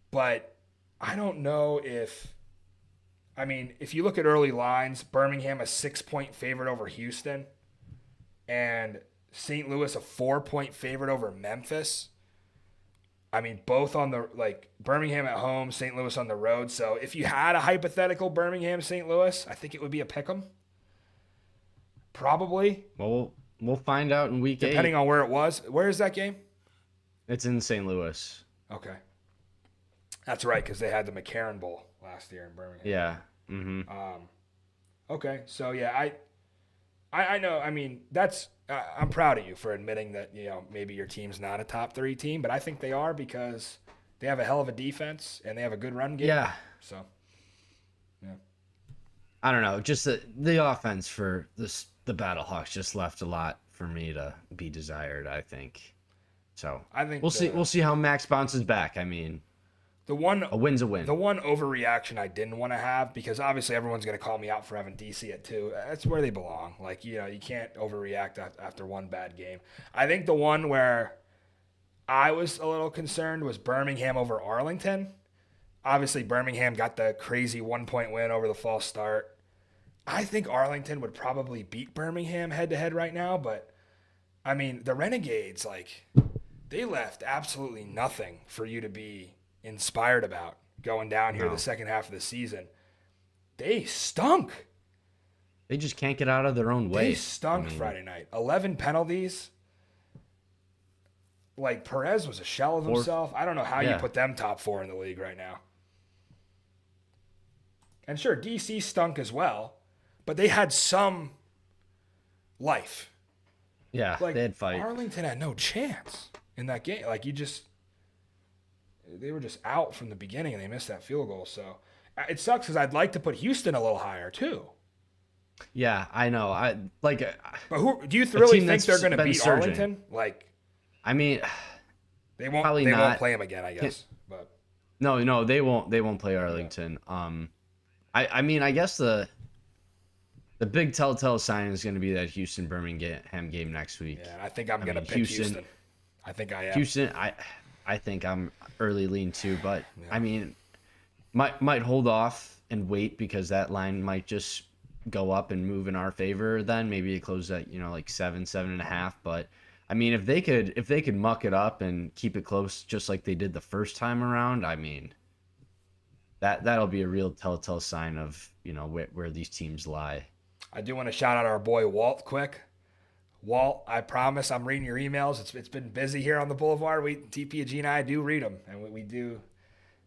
but I don't know if you look at early lines, Birmingham a 6-point favorite over Houston and St. Louis a 4-point favorite over Memphis. I mean, both on the, Birmingham at home, St. Louis on the road. So if you had a hypothetical Birmingham, St. Louis, I think it would be a pick'em. Probably. Well, we'll find out in week 8. Depending on where it was. Where is that game? It's in St. Louis. Okay. That's right, because they had the McCarran Bowl last year in Birmingham. Yeah. Mm-hmm. Okay. So, yeah, I know. I mean, I'm proud of you for admitting that, maybe your team's not a top 3 team, but I think they are because they have a hell of a defense and they have a good run game. Yeah. So, yeah. I don't know. Just the offense for the Battlehawks just left a lot for me to be desired, I think. So I think we'll see how Max bounces back. I mean, a win's a win. The one overreaction I didn't want to have, because obviously everyone's going to call me out for having DC at 2. That's where they belong. You can't overreact after one bad game. I think the one where I was a little concerned was Birmingham over Arlington. Obviously, Birmingham got the crazy 1-point win over the false start. I think Arlington would probably beat Birmingham head-to-head right now, but, I mean, the Renegades, they left absolutely nothing for you to be inspired about going down here the second half of the season. They stunk. They just can't get out of their own way. They stunk Friday night. 11 penalties. Perez was a shell of himself. I don't know how you put them top 4 in the league right now. And sure, DC stunk as well, but they had some life. Yeah, they had fight. Arlington had no chance in that game. They were just out from the beginning and they missed that field goal. So it sucks because I'd like to put Houston a little higher too. Yeah, I know. But who do you really think they're going to beat Arlington? I mean, they won't. Probably they not. won't play them again, I guess. But no, they won't. They won't play Arlington. I mean, I guess the big telltale sign is going to be that Houston Birmingham game next week. Yeah, I think I'm going to pick Houston. I think I am. Houston, I think I'm early lean too, but yeah. I mean, might hold off and wait because that line might just go up and move in our favor. Then maybe it closes at like 7.5. But I mean, if they could muck it up and keep it close just like they did the first time around, I mean, that'll be a real telltale sign of where these teams lie. I do want to shout out our boy Walt quick. Walt, I promise I'm reading your emails. It's been busy here on the Boulevard. TPG and I do read them, and we do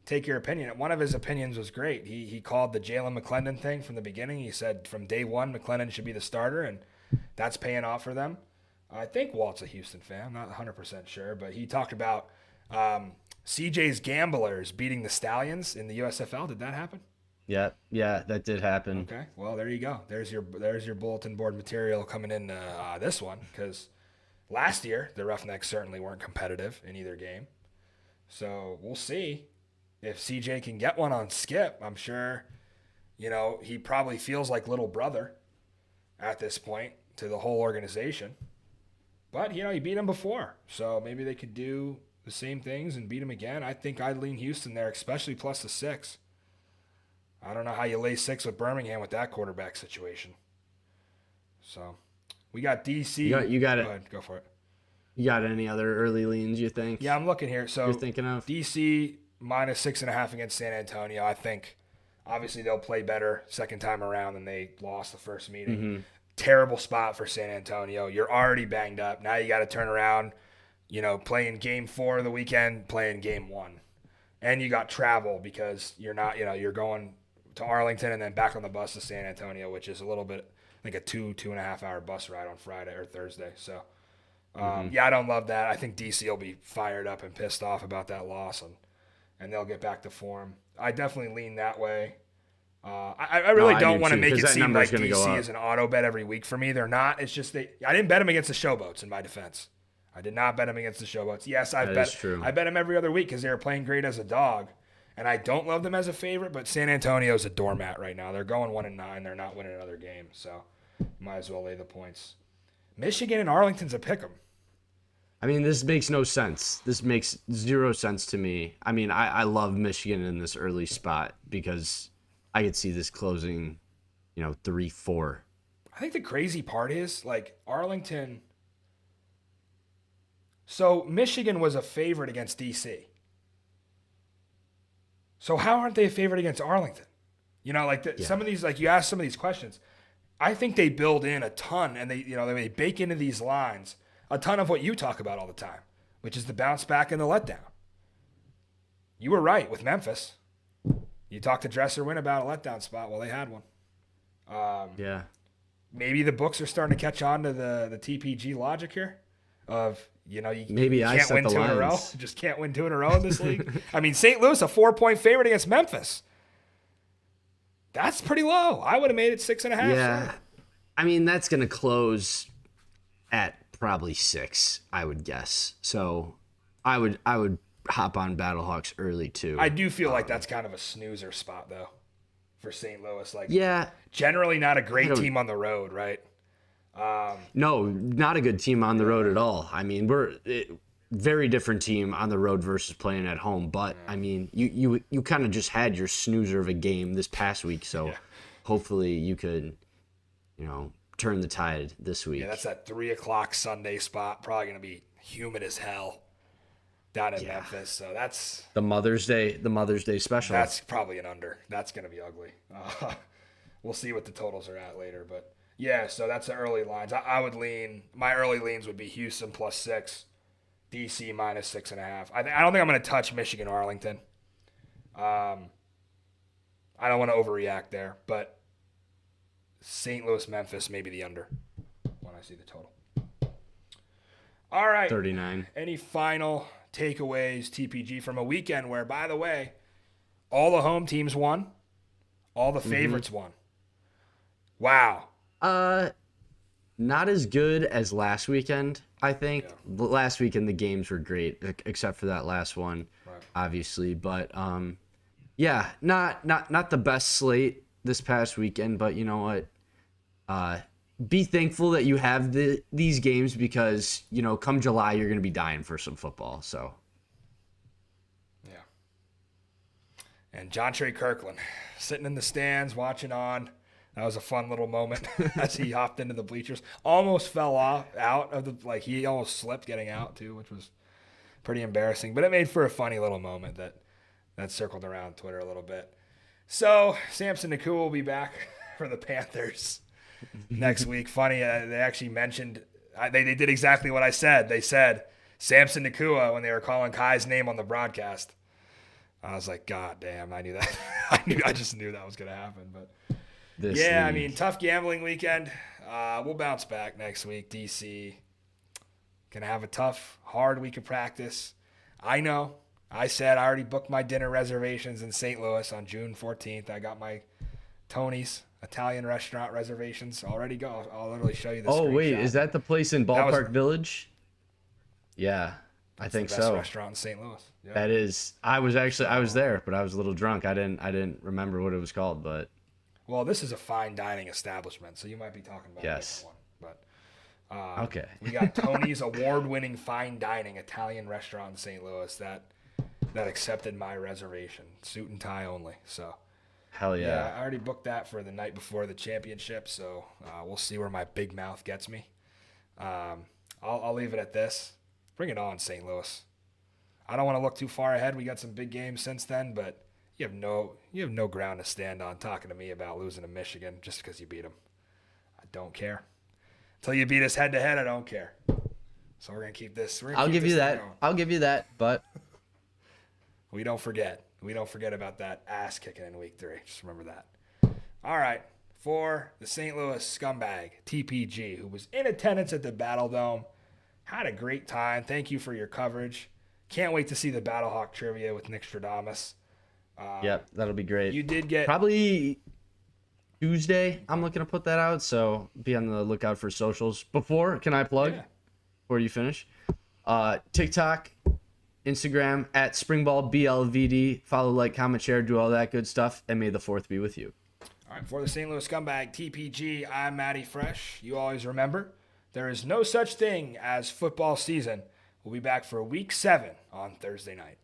take your opinion. One of his opinions was great. He called the Jalen McClendon thing from the beginning. He said from day one, McClendon should be the starter, and that's paying off for them. I think Walt's a Houston fan. I'm not 100% sure, but he talked about CJ's Gamblers beating the Stallions in the USFL. Did that happen? Yeah, that did happen. Okay, well, there you go. There's your bulletin board material coming in this one, because last year the Roughnecks certainly weren't competitive in either game. So we'll see if CJ can get one on Skip. I'm sure, he probably feels like little brother at this point to the whole organization. But, he beat him before, so maybe they could do the same things and beat him again. I think I'd lean Houston there, especially plus the 6. I don't know how you lay 6 with Birmingham with that quarterback situation. So, we got DC. You got it. Go ahead, go for it. You got any other early leans you think? Yeah, I'm looking here. So, you're thinking of DC minus 6.5 against San Antonio. I think, obviously, they'll play better second time around than they lost the first meeting. Mm-hmm. Terrible spot for San Antonio. You're already banged up. Now you got to turn around, playing game 4 of the weekend, playing game 1. And you got travel because you're not, you're going to Arlington and then back on the bus to San Antonio, which is a little bit, I think, a 2.5 hour bus ride on Friday or Thursday. So, yeah, I don't love that. I think DC will be fired up and pissed off about that loss, and they'll get back to form. I definitely lean that way. I really don't want to make it seem like DC is an auto bet every week for me. They're not. It's just I didn't bet them against the Showboats in my defense. I did not bet them against the Showboats. Yes, I bet them every other week because they were playing great as a dog. And I don't love them as a favorite, but San Antonio's a doormat right now. They're going 1-9. They're not winning another game, so might as well lay the points. Michigan and Arlington's a pick'em. I mean, this makes no sense. This makes zero sense to me. I mean, I love Michigan in this early spot because I could see this closing, 3-4. I think the crazy part is, Arlington. So Michigan was a favorite against DC. So how aren't they a favorite against Arlington? Some of these, you ask some of these questions. I think they build in a ton, and they bake into these lines a ton of what you talk about all the time, which is the bounce back and the letdown. You were right with Memphis. You talked to Dresser Win about a letdown spot. Well, they had one. Yeah. Maybe the books are starting to catch on to the TPG logic here of, you maybe can't win 2 in a row. You just can't win 2 in a row in this league. I mean, St. Louis, a 4-point favorite against Memphis. That's pretty low. I would have made it 6.5. Yeah. Sure. I mean, that's going to close at probably 6, I would guess. So I would hop on Battlehawks early too. I do feel like that's kind of a snoozer spot though for St. Louis. Yeah, generally not a great team on the road, right? No, not a good team on the road at all. I mean, very different team on the road versus playing at home. But I mean, you kind of just had your snoozer of a game this past week, so hopefully you could, turn the tide this week. Yeah, that's that 3:00 Sunday spot. Probably gonna be humid as hell down in Memphis. So that's the Mother's Day special. That's probably an under. That's gonna be ugly. We'll see what the totals are at later, but. Yeah, so that's the early lines. I would lean. My early leans would be Houston plus 6, DC minus 6.5. I don't think I'm going to touch Michigan Arlington. I don't want to overreact there, but St. Louis Memphis maybe the under when I see the total. All right, 39. Any final takeaways, TPG, from a weekend where, by the way, all the home teams won, all the favorites won. Wow. Not as good as last weekend, I think. Yeah. Last weekend the games were great, except for that last one, obviously. But yeah, not the best slate this past weekend, but you know what? Be thankful that you have these games because, you know, come July, you're going to be dying for some football. So, yeah. And John Trey Kirkland sitting in the stands watching on. That was a fun little moment as he hopped into the bleachers. Almost fell out of the, like he almost slipped getting out too, which was pretty embarrassing. But it made for a funny little moment that circled around Twitter a little bit. So Samson Nakua will be back for the Panthers next week. Funny, they actually mentioned, they did exactly what I said. They said Samson Nakua when they were calling Kai's name on the broadcast. I was like, God damn, I knew that. I just knew that was going to happen. But I mean, tough gambling weekend. We'll bounce back next week. DC going to have a tough, hard week of practice. I know. I said I already booked my dinner reservations in St. Louis on June 14th. I got my Tony's Italian restaurant reservations already go. I'll literally show you the Oh, wait. screenshot. Is that the place in Ballpark Village? Yeah, I think the best so. restaurant in St. Louis. Yep. That is. I was there, but I was a little drunk. I didn't remember what it was called, but. Well, this is a fine dining establishment, so you might be talking about a different one. But okay. We got Tony's award-winning fine dining Italian restaurant in St. Louis that accepted my reservation, suit and tie only. So, hell yeah. I already booked that for the night before the championship. So we'll see where my big mouth gets me. I'll leave it at this. Bring it on, St. Louis. I don't want to look too far ahead. We got some big games since then, but you have no ground to stand on talking to me about losing to Michigan just because you beat them. I don't care. Until you beat us head to head, I don't care. So we're gonna keep this. I'll give you that. I'll give you that, but we don't forget. We don't forget about that ass kicking in week 3. Just remember that. All right. For the St. Louis scumbag, TPG, who was in attendance at the Battledome, had a great time. Thank you for your coverage. Can't wait to see the Battlehawk trivia with Nick Stradamus. Yep, that'll be great. You did get probably Tuesday. I'm looking to put that out, so be on the lookout for socials. Can I plug? Yeah. Before you finish, TikTok, Instagram at Springball BLVD. Follow, like, comment, share, do all that good stuff, and may the 4th be with you. All right, for the St. Louis scumbag TPG, I'm Matty Fresh. You always remember, there is no such thing as football season. We'll be back for week 7 on Thursday night.